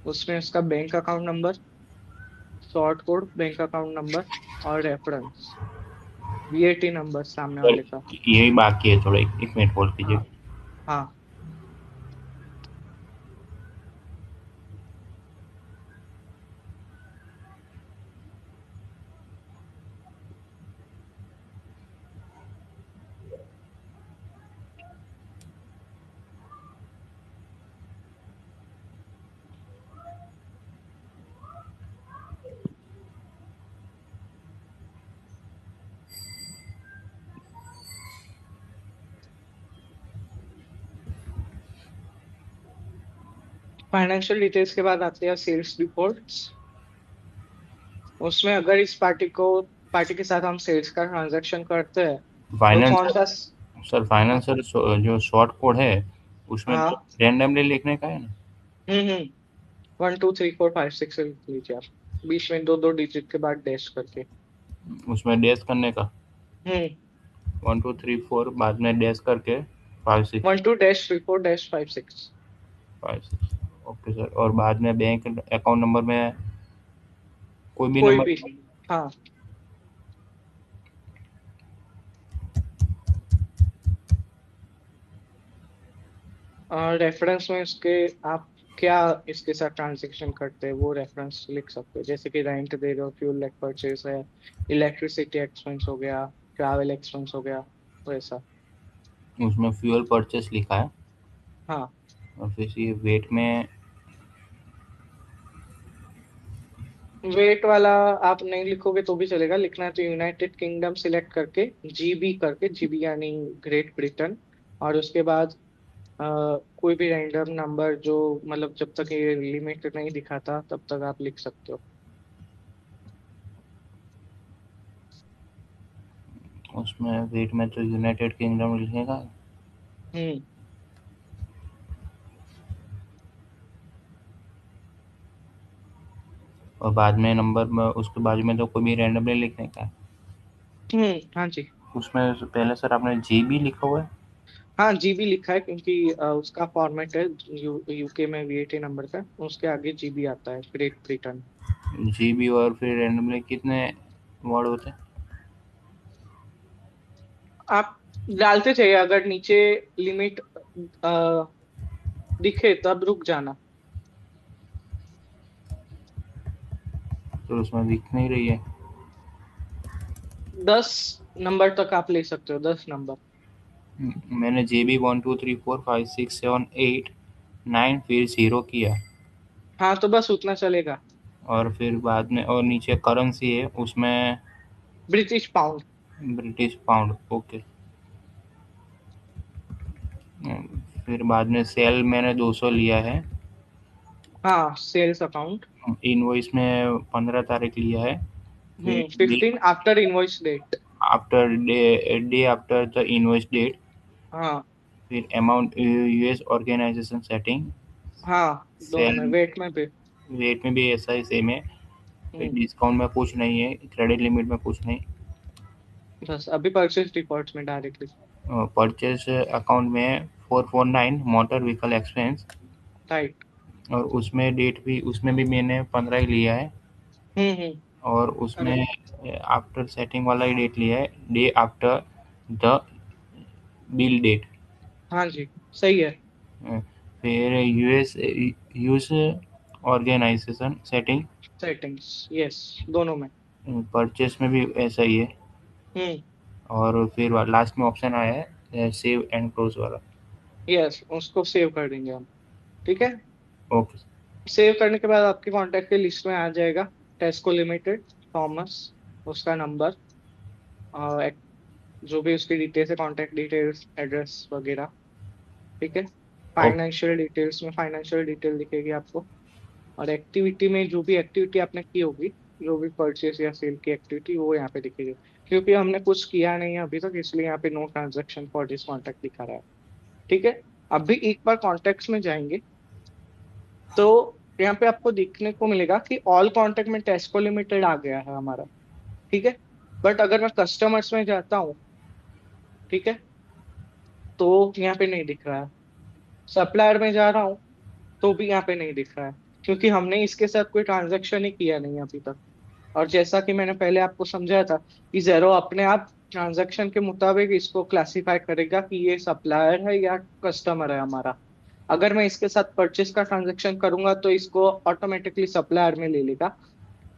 उसमें उसका bank account number, short code, bank account number और रेफरेंस, वीएटी नंबर सामने सर वाले का। यही बाकी है, थोड़ा एक मिनट होल्ड कीजिए। हाँ हाँ। फाइनेंशियल डिटेल्स के बाद आते हैं सेल्स रिपोर्ट्स। उसमें अगर इस पार्टी के साथ हम सेल्स का ट्रांजैक्शन करते हैं तो कौन फाइनेंसर, सा। सर फाइनेंसर जो शॉर्ट कोड है उसमें हाँ। रैंडमली लिखने का है ना। 1 2 3 4 5 6 लिख लीजिए आप, बीच में दो दो डिजिट के बाद डैश करके। उसमें डैश करने का, हम्म 1 2 3 4 बाद में डैश करके 5 6 1 2 -3 4 -5 6। 5 6। ओके सर, और बाद में बैंक अकाउंट नंबर में कोई भी कोई नंबर। भी। हाँ, और रेफरेंस में इसके आप क्या इसके साथ ट्रांजेक्शन करते हैं वो रेफरेंस लिख सकते हो, जैसे कि रेंट दे रहे हो, फ्यूल लाइक परचेज है, इलेक्ट्रिसिटी एक्सपेंस हो गया, ट्रैवल एक्सपेंस हो गया, वैसा। उसमें फ्यूल परचेस लिखा है, हाँ, और फिर ये वेट में वेट वाला आप नहीं लिखोगे तो भी चलेगा, लिखना है तो यूनाइटेड किंगडम सिलेक्ट करके जीबी करके, जीबी यानी ग्रेट ब्रिटेन, और उसके बाद कोई भी रैंडम नंबर जो, मतलब जब तक ये लिमिट नहीं दिखाता तब तक आप लिख सकते हो। उसमें वेट में तो यूनाइटेड किंगडम लिखेगा। हम्म और बाद में नंबर में उसके बाजू में तो कोई भी रैंडमली लिखने का है। हाँ जी। उसमें पहले सर आपने जीबी लिखा हुआ है। हाँ जीबी लिखा है क्योंकि उसका फॉर्मेट है यूके में वीएटी नंबर का, उसके आगे जीबी आता है, ग्रेट ब्रिटेन। जीबी और फिर रैंडमली कितने वर्ड होते हैं। आप डालते चाहिए, अगर नीचे लिमिट दिखे तब रुक जाना। तो उसमें दिख नहीं रही है। 10 नंबर तक आप ले सकते हो, 10 नंबर। मैंने जीबी 1 2 3 4 5 6 7 8 9 फिर 0 किया। हाँ तो बस उतना चलेगा। और फिर बाद में और नीचे करेंसी है उसमें British pound. British pound. Okay. फिर बाद में सेल मैंने 200 लिया है। हाँ सेल्स अकाउंट। इनवॉइस में 15 तारीख लिया है। फिर day 15 after invoice date. After day after the invoice date. हाँ फिर अमाउंट यूएस ऑर्गेनाइजेशन सेटिंग। हाँ, दोनों में, सेल वेट में भी। रेट में भी ऐसा ही सेम है। फिर हम्म डिस्काउंट में कुछ नहीं है, क्रेडिट लिमिट में कुछ नहीं। बस अभी परचेज रिकॉर्ड्स में डायरेक्टली। परचेज अकाउंट में 449 मोटर व्हीकल एक्सपेंस। राइट। और उसमें डेट भी उसमें भी मैंने 15 ही लिया है। हम्म। और उसमें करेक्ट। आफ्टर सेटिंग वाला ही डेट लिया है, day after the bill date. हाँ जी, सही है। फिर use organisation setting. Settings, yes, दोनों में। परचेस में भी ऐसा ही है। हम्म और फिर लास्ट में ऑप्शन आया है सेव एंड क्लोज वाला। यस, उसको सेव कर देंगे हम। ठीक है। ओके। सेव करने के बाद आपके कांटेक्ट की लिस्ट में आ जाएगा टेस्को लिमिटेड, थॉमस, उसका नंबर, जो भी उसकी डिटेल्स है, कांटेक्ट डिटेल्स, एड्रेस वगैरह। ठीक है। ओके। फाइनेंशियल डिटेल्स में फाइनेंशियल डिटेल दिखेगी आपको, और एक्टिविटी में जो भी एक्टिविटी आपने की होगी, जो भी परचेस या सेल की एक्टिविटी, वो यहाँ पे दिखेगी। क्योंकि हमने कुछ किया नहीं है अभी तक, इसलिए यहाँ पे no transaction for this contact दिखा रहा है। ठीक है। अभी एक बार कॉन्टेक्ट्स में जाएंगे तो यहाँ पे आपको देखने को मिलेगा कि ऑल कॉन्टेक्ट में टेस्को लिमिटेड आ गया है हमारा। ठीक है। बट अगर मैं कस्टमर्स में जाता हूँ, ठीक है, तो यहाँ पे नहीं दिख रहा है। सप्लायर में जा रहा हूँ तो भी यहाँ पे नहीं दिख रहा है, क्योंकि हमने इसके साथ कोई ट्रांजेक्शन ही किया नहीं अभी तक। और जैसा कि मैंने पहले आपको समझाया था कि जेरो अपने आप ट्रांजैक्शन के मुताबिक इसको क्लासिफाई करेगा कि ये सप्लायर है या कस्टमर है हमारा। अगर मैं इसके साथ परचेस का ट्रांजैक्शन करूंगा तो इसको ऑटोमेटिकली सप्लायर में ले लेगा।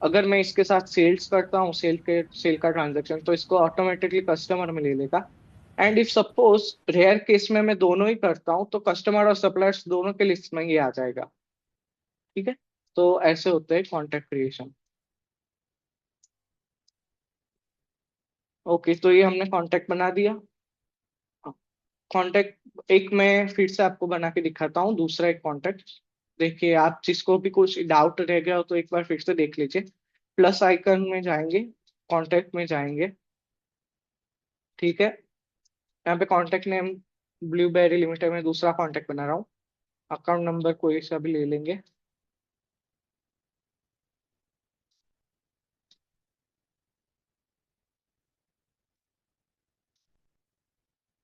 अगर मैं इसके साथ सेल्स करता हूँ, सेल का ट्रांजैक्शन, तो इसको ऑटोमेटिकली कस्टमर में ले लेगा। And if suppose rare case में मैं दोनों ही करता हूँ तो कस्टमर और सप्लायर्स दोनों के लिस्ट में ये आ जाएगा। ठीक है। तो ऐसे होते हैं कॉन्ट्रैक्ट क्रिएशन। ओके, तो ये हमने कॉन्ट्रैक्ट बना दिया। कॉन्टैक्ट एक मैं फिर से आपको बना के दिखाता हूँ, दूसरा एक कॉन्टैक्ट। देखिए, आप जिसको भी कुछ डाउट रह गया हो तो एक बार फिर से देख लीजिए। प्लस आइकन में जाएंगे, कॉन्टैक्ट में जाएंगे। ठीक है। यहाँ पे कॉन्टैक्ट नेम ब्लूबेरी लिमिटेड में दूसरा कॉन्टैक्ट बना रहा हूँ। अकाउंट नंबर कोई सा भी ले लेंगे।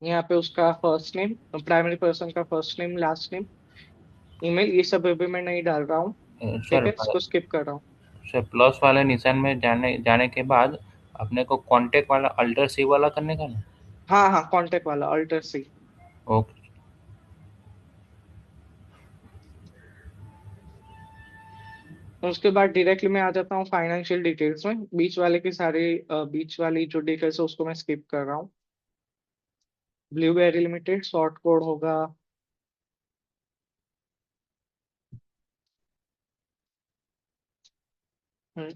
यहाँ पे उसका फर्स्ट नेम, प्राइमरी पर्सन का first name, last name, email, ये सब अभी मैं नहीं डाल रहा हूँ। ठीक सर है, इसको स्किप कर रहा हूँ। सर प्लस वाले निशान में जाने जाने के बाद अपने को कांटेक्ट वाला अल्टर सी वाला करने का ना। हाँ हाँ, कॉन्टैक्ट वाला अल्टर सी। ओके। उसके बाद डायरेक्टली मैं आ जाता हूँ फाइनेंशियल डिटेल्स में। बीच वाले की सारी बीच वाली जो डिटेल्स है उसको मैं स्किप कर रहा हूँ। ब्लूबेरी लिमिटेड, शॉर्ट कोड होगा हम्म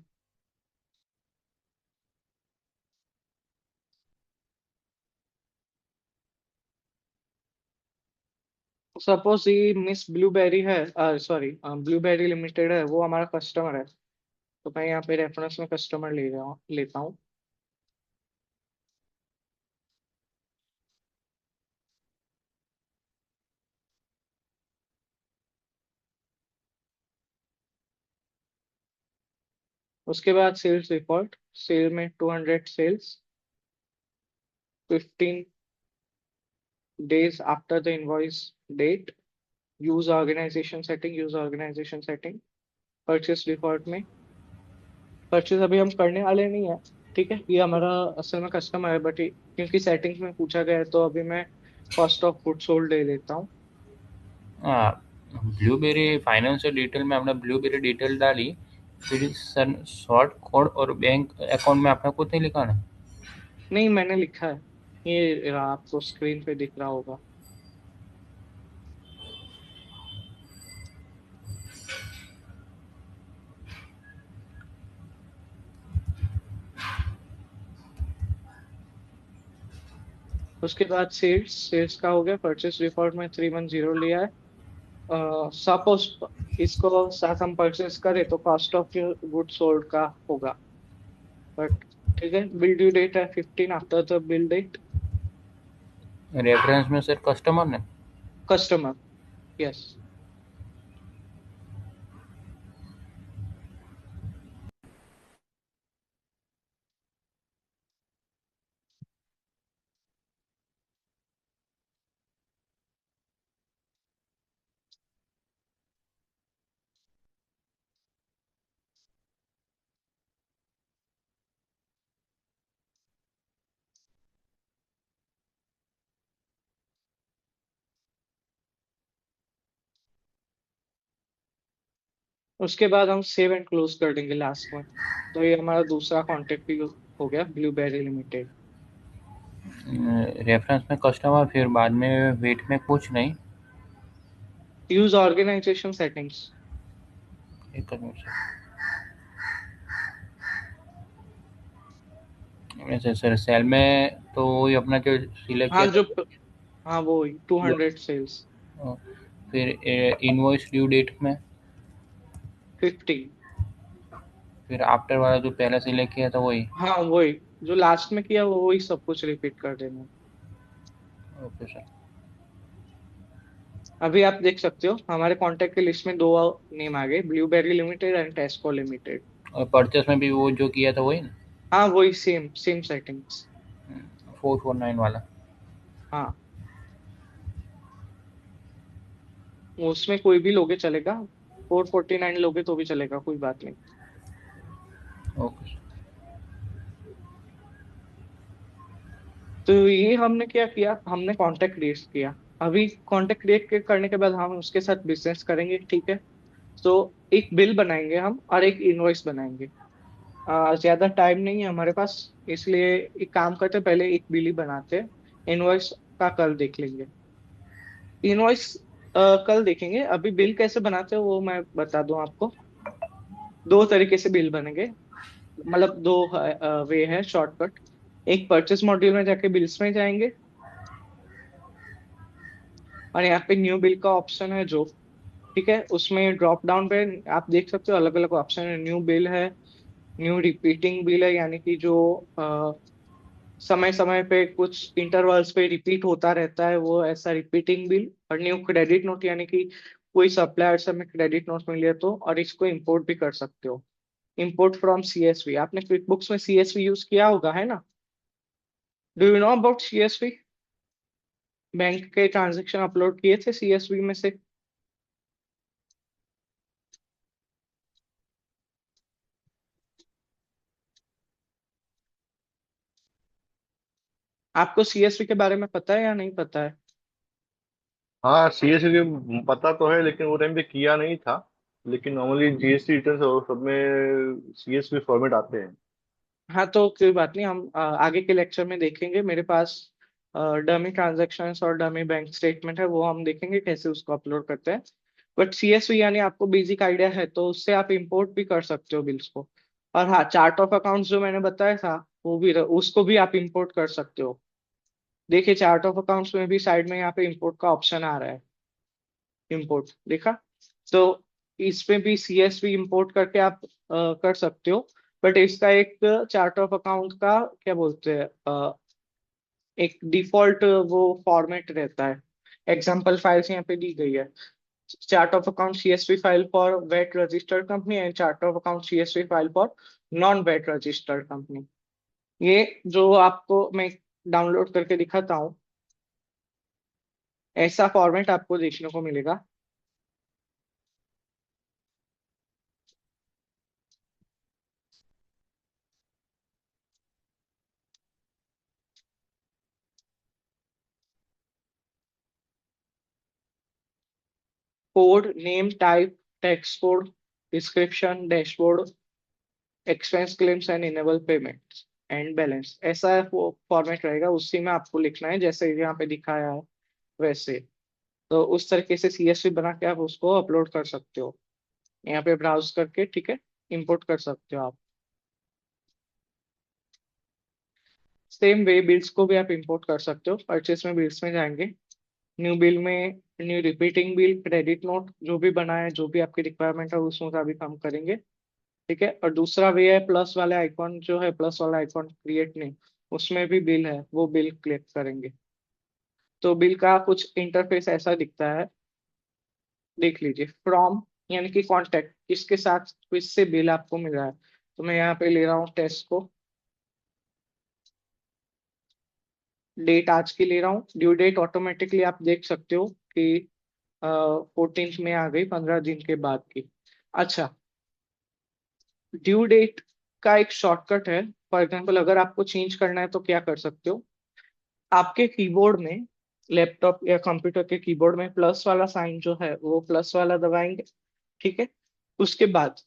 सपोज ये मिस ब्लूबेरी है, सॉरी ब्लूबेरी लिमिटेड है, वो हमारा कस्टमर है, तो मैं यहाँ पे रेफरेंस में कस्टमर ले रहा हूँ, लेता हूँ। उसके बाद सेल्स रिकॉर्ड, सेल में 200 sales, 15 days after the invoice date, use organisation setting, use organisation setting. Purchase record में परचेस अभी हम करने वाले नहीं है, ठीक है, ये हमारा असल में कस्टमर है, बट क्योंकि सेटिंग्स में पूछा गया है तो अभी मैं कॉस्ट ऑफ गुड सोल्ड ले लेता हूँ। ब्लूबेरी फाइनेंशियल डिटेल में आपने ब्लूबेरी डिटेल डाली, फिर सर शॉर्ट कोड और बैंक अकाउंट में आपने कुछ नहीं लिखा ना? नहीं, मैंने लिखा है, ये आपको स्क्रीन पे दिख रहा होगा। उसके बाद सेल्स, सेल्स का हो गया, परचेस रिकॉर्ड में 310 लिया है। सपोज इसको साथ हम परचेस करें तो कॉस्ट ऑफ गुड सोल्ड का होगा, बट ठीक है, बिल ड्यू डेट है 15 after the bill date. Reference में सर कस्टमर ने? Customer, yes. उसके बाद हम सेव एंड क्लोज कर देंगे लास्ट में, तो ये हमारा दूसरा कॉन्टेक्ट भी हो गया, ब्लूबेरी लिमिटेड। रेफरेंस में कस्टमर, फिर बाद में वेट में कुछ नहीं। Use organisation settings. एक मिनट सर, सर सेल में तो वही अपना जो सिलेक्ट हाँ किया जो, हाँ वो 200 सेल्स, था, फिर इनवॉइस ड्यू डेट में, 50। फिर आफ्टर वाला जो पहले सिलेक्ट किया था वही। हाँ वही जो लास्ट में किया, वो वही सब कुछ रिपीट कर देना। Okay sir. अभी आप देख सकते हो हमारे कांटेक्ट की लिस्ट में दो नेम आ गए, ब्लूबेरी लिमिटेड एंड टेस्को लिमिटेड। और परचेस में भी वो जो किया था वही ना? हाँ वही सेम सेम सेटिंग्स। 449 वाला। हाँ उसमें कोई भी लोगे चलेगा, 449 लोगे तो भी चलेगा, कोई बात नहीं। Okay sir. तो ये हमने क्या किया, हमने कांटेक्ट क्रिएट किया। अभी कांटेक्ट क्रिएट करने के बाद हम उसके साथ बिजनेस करेंगे, ठीक है। तो एक बिल बनाएंगे हम और एक इनवॉइस बनाएंगे। ज्यादा टाइम नहीं है हमारे पास, इसलिए एक काम करते हैं, पहले एक बिल ही बनाते हैं, इनवॉइस का कल देख लेंगे। इनवॉइस कल देखेंगे, अभी बिल कैसे बनाते हैं वो मैं बता दूं आपको। दो तरीके से बिल बनेंगे, मतलब दो वे है शॉर्टकट। एक परचेस मॉड्यूल में जाके बिल्स में जाएंगे, और यहाँ पे न्यू बिल का ऑप्शन है जो, ठीक है, उसमें ड्रॉप डाउन पे आप देख सकते हो अलग अलग ऑप्शन है, न्यू बिल है, न्यू रिपीटिंग बिल है, यानी कि जो समय समय पे कुछ इंटरवल्स पे रिपीट होता रहता है, वो ऐसा रिपीटिंग बिल। और न्यू क्रेडिट नोट, यानी कि कोई सप्लायर से हमें क्रेडिट नोट मिले तो, और इसको इंपोर्ट भी कर सकते हो, इंपोर्ट फ्रॉम सीएसवी। आपने क्विक बुक्स में सीएसवी यूज किया होगा, है ना? Do you know about CSV? Bank के ट्रांजेक्शन अपलोड किए थे सीएसवी में से? आपको सीएसवी के बारे में पता है या नहीं पता है? हाँ, सीएसवी पता तो है, लेकिन वो टाइम पे किया नहीं था। लेकिन नॉर्मली जीएसटी रिटर्न और सब में सीएसवी फॉर्मेट आते हैं। हाँ तो कोई बात नहीं, हम आगे के लेक्चर में देखेंगे। मेरे पास डमी ट्रांजैक्शंस और डमी बैंक स्टेटमेंट है, वो हम देखेंगे कैसे उसको अपलोड करते हैं। बट सीएसवी यानी आपको बेसिक आइडिया है, तो उससे आप इंपोर्ट भी कर सकते हो बिल्स को। और हाँ, चार्ट ऑफ अकाउंट्स जो मैंने बताया था वो भी उसको भी आप इंपोर्ट कर सकते हो। देखिए चार्ट ऑफ अकाउंट्स में भी साइड में यहाँ पे इंपोर्ट का ऑप्शन आ रहा है, इंपोर्ट देखा। तो इसमें भी सीएसवी इंपोर्ट करके आप कर सकते हो। बट इसका एक चार्ट ऑफ अकाउंट का क्या बोलते हैं, एक डिफॉल्ट वो फॉर्मेट रहता है। एग्जाम्पल फाइल्स यहाँ पे दी गई है, chart of account CSV file for wait registered company and chart of account CSV file for non wait registered company. ये जो आपको मैं डाउनलोड करके दिखाता हूँ, ऐसा फॉर्मेट आपको देखने को मिलेगा। Code name type text code description dashboard expense claims and enable payments and balance, ऐसा वो फॉर्मेट रहेगा। उसी में आपको लिखना है जैसे यहाँ पे दिखाया है वैसे। तो उस तरीके से सीएसवी बना के आप उसको अपलोड कर सकते हो यहाँ पे ब्राउज करके, ठीक है, इंपोर्ट कर सकते हो आप। सेम वे बिल्स को भी आप इंपोर्ट कर सकते हो। परचेस में बिल्स में जाएंगे, न्यू बिल में new repeating bill credit note जो भी बना है, जो भी आपकी रिक्वायरमेंट है उस मुताबिक हम करेंगे, ठीक है। और दूसरा वे है प्लस वाले आइकॉन, जो है प्लस वाला आइकॉन क्रिएट नहीं, उसमें भी बिल है, वो बिल क्लिक करेंगे। तो बिल का कुछ इंटरफेस ऐसा दिखता है, देख लीजिए। फ्रॉम यानी कि कांटेक्ट, किसके साथ किससे बिल आपको मिल रहा है। तो मैं यहाँ पे ले रहा हूँ टेस्ट को, डेट आज की ले रहा हूँ। ड्यू डेट ऑटोमेटिकली आप देख सकते हो कि 14 में आ गई, 15 दिन के बाद की। अच्छा, ड्यू डेट का एक शॉर्टकट है। फॉर एग्जाम्पल अगर आपको चेंज करना है तो क्या कर सकते हो, आपके कीबोर्ड में, लैपटॉप या कंप्यूटर के कीबोर्ड में प्लस वाला साइन जो है वो प्लस वाला दबाएंगे, ठीक है। उसके बाद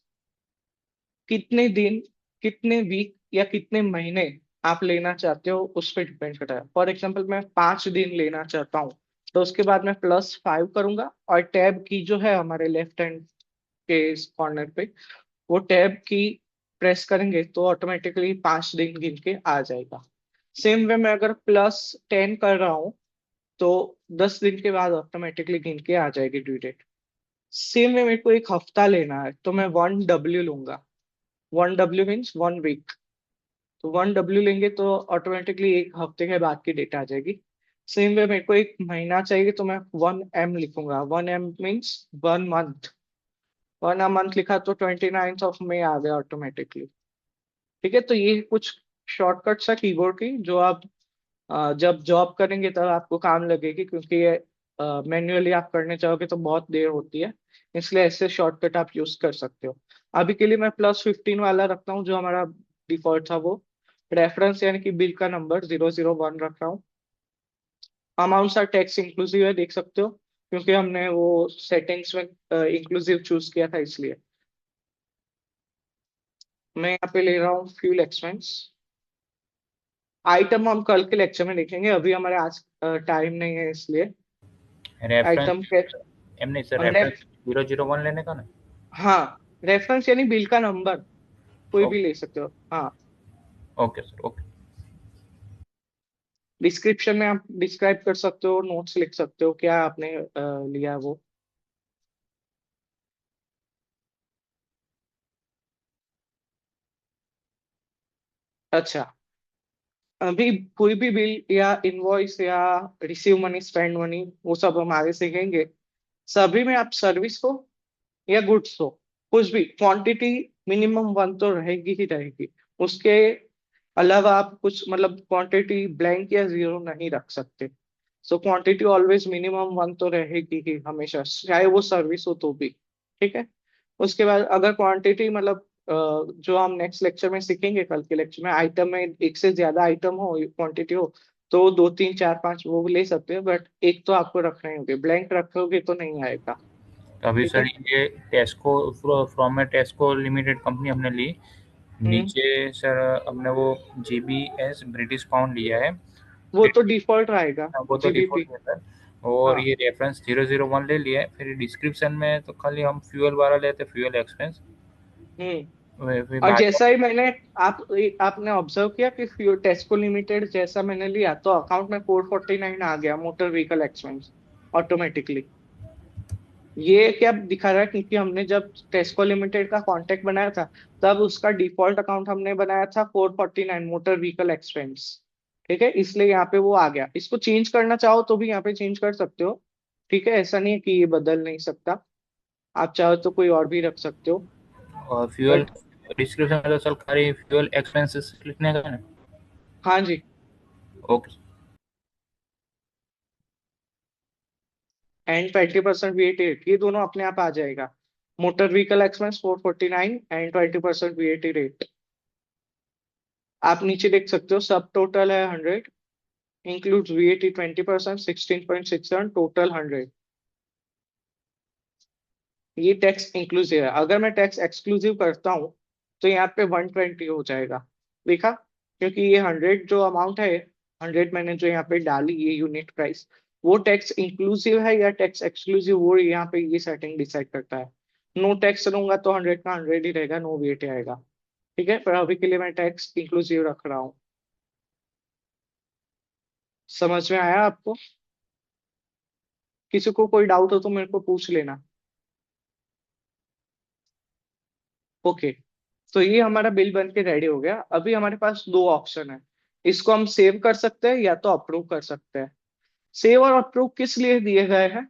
कितने दिन, कितने वीक या कितने महीने आप लेना चाहते हो उस पर डिपेंड करता है। फॉर एग्जाम्पल मैं 5 दिन लेना चाहता हूँ, तो उसके बाद मैं +5 करूंगा और टैब की जो है हमारे लेफ्ट हैंड के कॉर्नर पे, वो टैब की प्रेस करेंगे तो ऑटोमेटिकली 5 दिन गिन के आ जाएगा। सेम वे में अगर +10 कर रहा हूँ तो 10 दिन के बाद ऑटोमेटिकली गिन के आ जाएगी ड्यू डेट। सेम वे मेरे को एक हफ्ता लेना है तो मैं 1W लूंगा। 1W means 1 week. तो 1W लेंगे तो ऑटोमेटिकली एक हफ्ते के बाद की डेट आ जाएगी। सेम वे मेरे को एक महीना चाहिए तो मैं 1M लिखूंगा। 1M means 1 month. 1 मंथ लिखा तो 29 आ गया ऑटोमेटिकली, ठीक है। तो ये कुछ शॉर्टकट्स है कीबोर्ड की जो आप जब जॉब करेंगे तब आपको काम लगेगी, क्योंकि ये मैन्युअली आप करने चाहोगे तो बहुत देर होती है। इसलिए ऐसे शॉर्टकट आप यूज कर सकते हो। अभी के लिए मैं +15 वाला रखता हूँ जो हमारा डिफॉल्ट था वो। रेफरेंस यानी कि बिल का नंबर 001 रख रहा हूँ। अमाउंट्स आर टैक्स इंक्लूसिव है, देख सकते हो, क्योंकि हमने वो सेटिंग्स में इंक्लूसिव चूज किया था इसलिए। मैं यहाँ पे ले रहा हूँ फ्यूल एक्सपेंस। आइटम हम कल के लेक्चर में देखेंगे, अभी हमारे आज टाइम नहीं है इसलिए। रेफरेंस आइटम के एम नहीं सर, रेफ रेफरेंस 001 लेने का ना। हाँ, रेफरेंस यानी बिल का नंबर, कोई भी ओके ले सकते हो। हाँ, ओके सर ओके। डिस्क्रिप्शन में आप डिस्क्राइब कर सकते हो, नोट्स लिख सकते हो क्या आपने लिया वो। अच्छा, अभी कोई भी बिल या इनवॉइस या रिसीव मनी स्पेंड मनी वो सब हम आगे सीखेंगे। सभी में आप सर्विस हो या गुड्स हो, कुछ भी क्वांटिटी मिनिमम 1 तो रहेगी ही रहेगी। उसके अलावा आप कुछ मतलब क्वांटिटी ब्लैंक या 0 नहीं रख सकते। सो क्वांटिटी ऑलवेज मिनिमम 1 तो रहेगी ही हमेशा, चाहे वो सर्विस हो तो भी, ठीक है। उसके बाद अगर क्वांटिटी मतलब जो हम नेक्स्ट लेक्चर में सीखेंगे, कल के लेक्चर में, आइटम में एक से ज्यादा आइटम हो, क्वांटिटी हो, तो 2 3 4 5 वो ले सकते हैं। बट एक तो आपको रखना ही होगा, ब्लैंक रखोगे तो नहीं आएगा, तो अभी ठीक सर है। ये टेस्को फ्रॉम में टेस्को लिमिटेड कंपनी हमने ली, हम्म, नीचे सर हमने वो GBS ब्रिटिश पाउंड लिया है। वो तो डिफॉल्ट रहेगा, हाँ, वो तो GBP। डिफॉल्ट है सर। और हाँ, ये रेफरेंस 001 ले लिया है। फिर डिस्क्रिप्शन में तो खाली हम फ्यूल वाला लेते, फ्यूल एक्सपेंस। हम्म, वे और बाद जैसा ही मैंने आपने ऑब्जर्व किया कि टेस्को लिमिटेड जैसा मैंने लिया तो अकाउंट में 449 आ गया मोटर व्हीकल एक्सपेंस ऑटोमेटिकली। ये क्या दिखा रहा है, क्योंकि हमने जब टेस्को लिमिटेड का कॉन्टेक्ट बनाया था तब उसका डिफॉल्ट अकाउंट हमने बनाया था 449 मोटर व्हीकल एक्सपेंस। ठीक है, इसलिए यहाँ पे वो आ गया। इसको चेंज करना चाहो तो भी यहाँ पे चेंज कर सकते हो। ठीक है, ऐसा नहीं है कि ये बदल नहीं सकता, आप चाहो तो कोई और भी रख सकते हो। और फ्यूल बट डिस्क्रिप्शन में तो सर खाली फ्यूल एक्सपेंसेस लिखने का है ना? हाँ जी, ओके। एंड 20% वीएटी रेट, ये दोनों अपने आप आ जाएगा। Motor vehicle expense 449 and 20% VAT rate. आप नीचे देख सकते हो सब टोटल है 100, इंक्लूड्स वीएटी 20%, 16.67, टोटल 100। ये टैक्स इंक्लूसिव है। अगर मैं टैक्स एक्सक्लूसिव करता हूँ तो यहाँ पे 120 हो जाएगा। देखा, क्योंकि ये 100 जो अमाउंट है, 100 मैंने जो यहाँ पे डाली ये यूनिट प्राइस, वो टैक्स इंक्लूसिव है या टैक्स एक्सक्लूसिव, वो यहाँ पे ये सेटिंग डिसाइड करता है। नो टैक्स लूंगा तो 100 का 100 ही रहेगा, नो वीएटी आएगा। ठीक है, पर अभी के लिए मैं टैक्स इंक्लूसिव रख रहा हूँ। समझ में आया आपको? किसी को कोई डाउट हो तो मेरे को पूछ लेना। ओके, तो ये हमारा बिल बन के रेडी हो गया। अभी हमारे पास दो ऑप्शन है, इसको हम सेव कर सकते हैं या तो अप्रूव कर सकते हैं। सेव और अप्रूव किस लिए दिए गए हैं?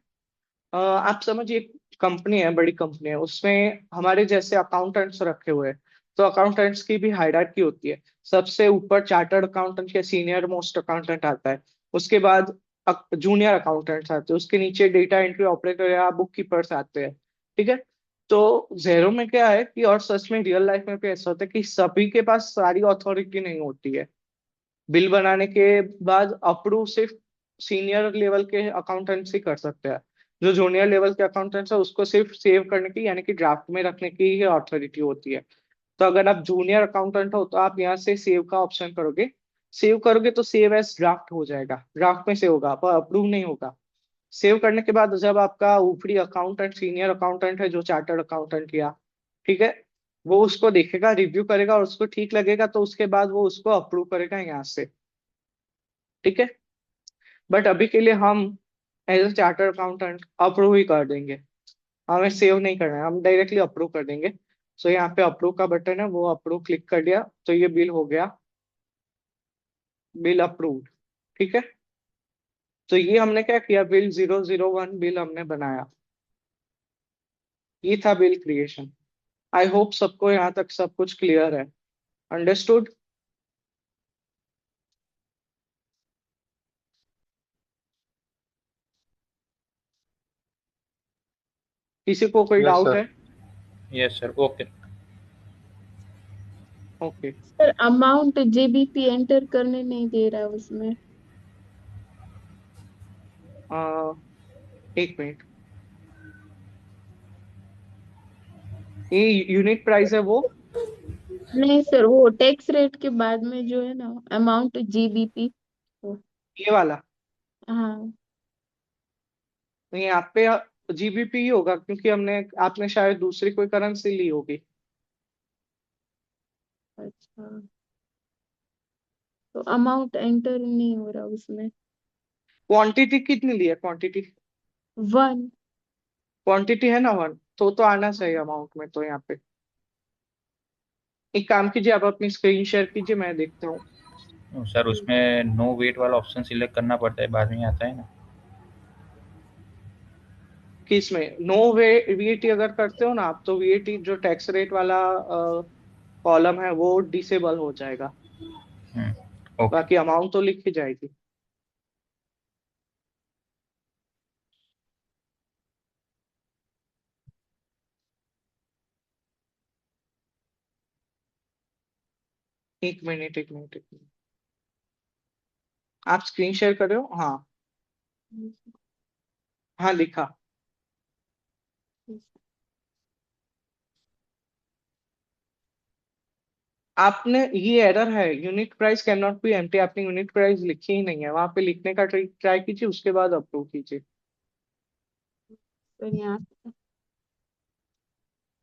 आप समझिए, कंपनी है, बड़ी कंपनी है, उसमें हमारे जैसे अकाउंटेंट्स रखे हुए हैं। तो अकाउंटेंट्स की भी हायरार्की होती है। सबसे ऊपर चार्टर्ड अकाउंटेंट या सीनियर मोस्ट अकाउंटेंट आता है, उसके बाद जूनियर अकाउंटेंट्स आते हैं, उसके नीचे डेटा एंट्री ऑपरेटर या बुक कीपर्स आते हैं। ठीक है, तो जेरो में क्या है कि, और सच में रियल लाइफ में भी ऐसा होता है कि सभी के पास सारी अथॉरिटी नहीं होती है। बिल बनाने के बाद अप्रूव सिर्फ सीनियर लेवल के अकाउंटेंट्स ही कर सकते हैं। जो जूनियर लेवल के अकाउंटेंट्स है उसको सिर्फ सेव करने की यानी कि ड्राफ्ट में रखने की ही अथॉरिटी होती है। तो अगर आप जूनियर अकाउंटेंट हो तो आप यहाँ से सेव का ऑप्शन करोगे। सेव करोगे तो सेव एज ड्राफ्ट हो जाएगा, ड्राफ्ट में सेव होगा पर अप्रूव नहीं होगा। सेव करने के बाद जब आपका ऊपरी अकाउंटेंट, सीनियर अकाउंटेंट है जो चार्टर्ड अकाउंटेंट किया, ठीक है, वो उसको देखेगा, रिव्यू करेगा और उसको ठीक लगेगा तो उसके बाद वो उसको अप्रूव करेगा यहाँ से। ठीक है, बट अभी के लिए हम as a chartered accountant approve ही कर देंगे। हमें सेव नहीं करना है, हम डायरेक्टली अप्रूव कर देंगे। सो यहाँ पे अप्रूव का बटन है, वो अप्रूव क्लिक कर दिया तो ये बिल हो गया, बिल अप्रूव्ड। ठीक है, तो ये हमने क्या किया, बिल 001 बिल हमने बनाया। ये था बिल क्रिएशन। आई होप सबको यहाँ तक सब कुछ क्लियर है, अंडरस्टूड? किसी को कोई यस डाउट सर। है? Yes sir, okay. Okay, sir amount GBP enter करने नहीं दे रहा है उसमें। एक मिनट, ये यूनिट प्राइस है वो? नहीं सर, वो टैक्स रेट के बाद में जो है ना अमाउंट जीबीपी। ये वाला? हाँ। तो यहाँ पे जीबीपी ही होगा, क्योंकि हमने, आपने शायद दूसरी कोई करेंसी ली होगी। अच्छा, तो अमाउंट एंटर नहीं हो रहा उसमें। क्वांटिटी कितनी ली है, क्वांटिटी? 1। क्वांटिटी है ना 1, तो आना चाहिए अमाउंट में तो यहाँ पे। एक काम कीजिए, आप अपनी स्क्रीन शेयर कीजिए, मैं देखता हूँ। सर उसमें नो वेट वाला ऑप्शन सिलेक्ट करना पड़ता है, बाद में आता है ना? कि इसमें नो वे वीएटी अगर करते हो ना आप, तो वीएटी जो टैक्स रेट वाला कॉलम है वो डिसेबल हो जाएगा, ओके। बाकी अमाउंट तो लिखी जाएगी। एक मिनट, एक मिनट, एक मिनट, आप स्क्रीन शेयर कर रहे हो? हाँ, हाँ लिखा। आपने, ये एरर है, unit price can not be empty, आपने यूनिट प्राइस लिखी ही नहीं है, वहां पे लिखने का ट्राई कीजिए, उसके बाद अप्रूव कीजिए। सर यहाँ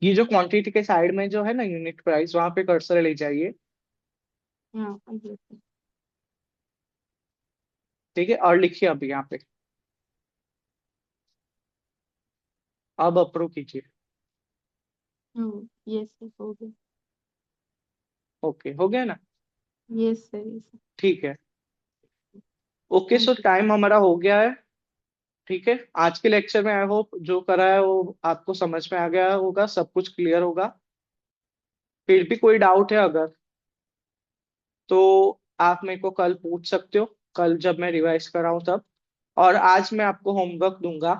ये जो क्वांटिटी के साइड में जो है ना यूनिट प्राइस, वहां पे कर्सर ले जाइए। हाँ ये है। ठीक है, और लिखिए अब यहाँ पे, अब अप्रूव कीजिए। ये सर हो गया। ओके, हो गया ना? ये सर, ये सर। ठीक है। Okay, so thank you. Time हमारा हो गया है। ठीक है, आज के लेक्चर में आई होप जो करा है वो आपको समझ में आ गया होगा, सब कुछ क्लियर होगा। फिर भी कोई डाउट है अगर, तो आप मेरे को कल पूछ सकते हो, कल जब मैं रिवाइज कराऊं तब। और आज मैं आपको होमवर्क दूंगा।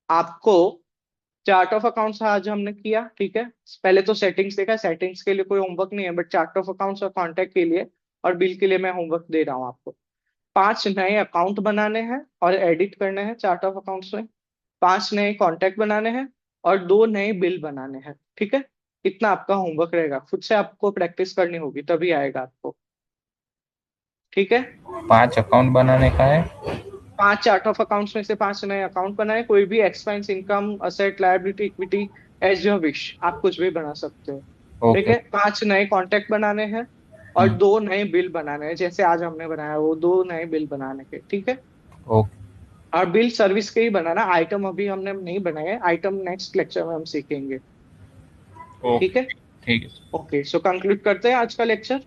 आपको चार्ट ऑफ अकाउंट्स आज हमने किया, ठीक है। पहले तो सेटिंग्स देखा, सेटिंग्स के लिए कोई होमवर्क नहीं है, बट चार्ट ऑफ अकाउंट्स और कॉन्टैक्ट के लिए और बिल के लिए मैं होमवर्क दे रहा हूँ आपको। 5 नए अकाउंट बनाने हैं और एडिट करने हैं चार्ट ऑफ अकाउंट्स में। 5 नए कॉन्टैक्ट बनाने हैं और 2 नए बिल बनाने हैं, ठीक है। इतना आपका होमवर्क रहेगा, खुद से आपको प्रैक्टिस करनी होगी तभी आएगा आपको, ठीक है। 5 अकाउंट बनाने का है। 5 चार्ट ऑफ अकाउंट्स में से 5 नए अकाउंट बनाए, कोई भी expense, income, asset, liability, equity, as your wish, आप कुछ भी बना सकते हो। ठीक ओके। है, 5 नए कॉन्टैक्ट बनाने हैं और 2 नए बिल बनाने हैं, जैसे आज हमने बनाया वो 2 नए बिल बनाने के, ठीक है। ओके। और बिल सर्विस के ही बनाना, आइटम अभी हमने नहीं बनाए, आइटम नेक्स्ट लेक्चर में हम सीखेंगे, ओके। ठीक है। ठीक है। ओके, सो कंक्लूड करते हैं आज का लेक्चर।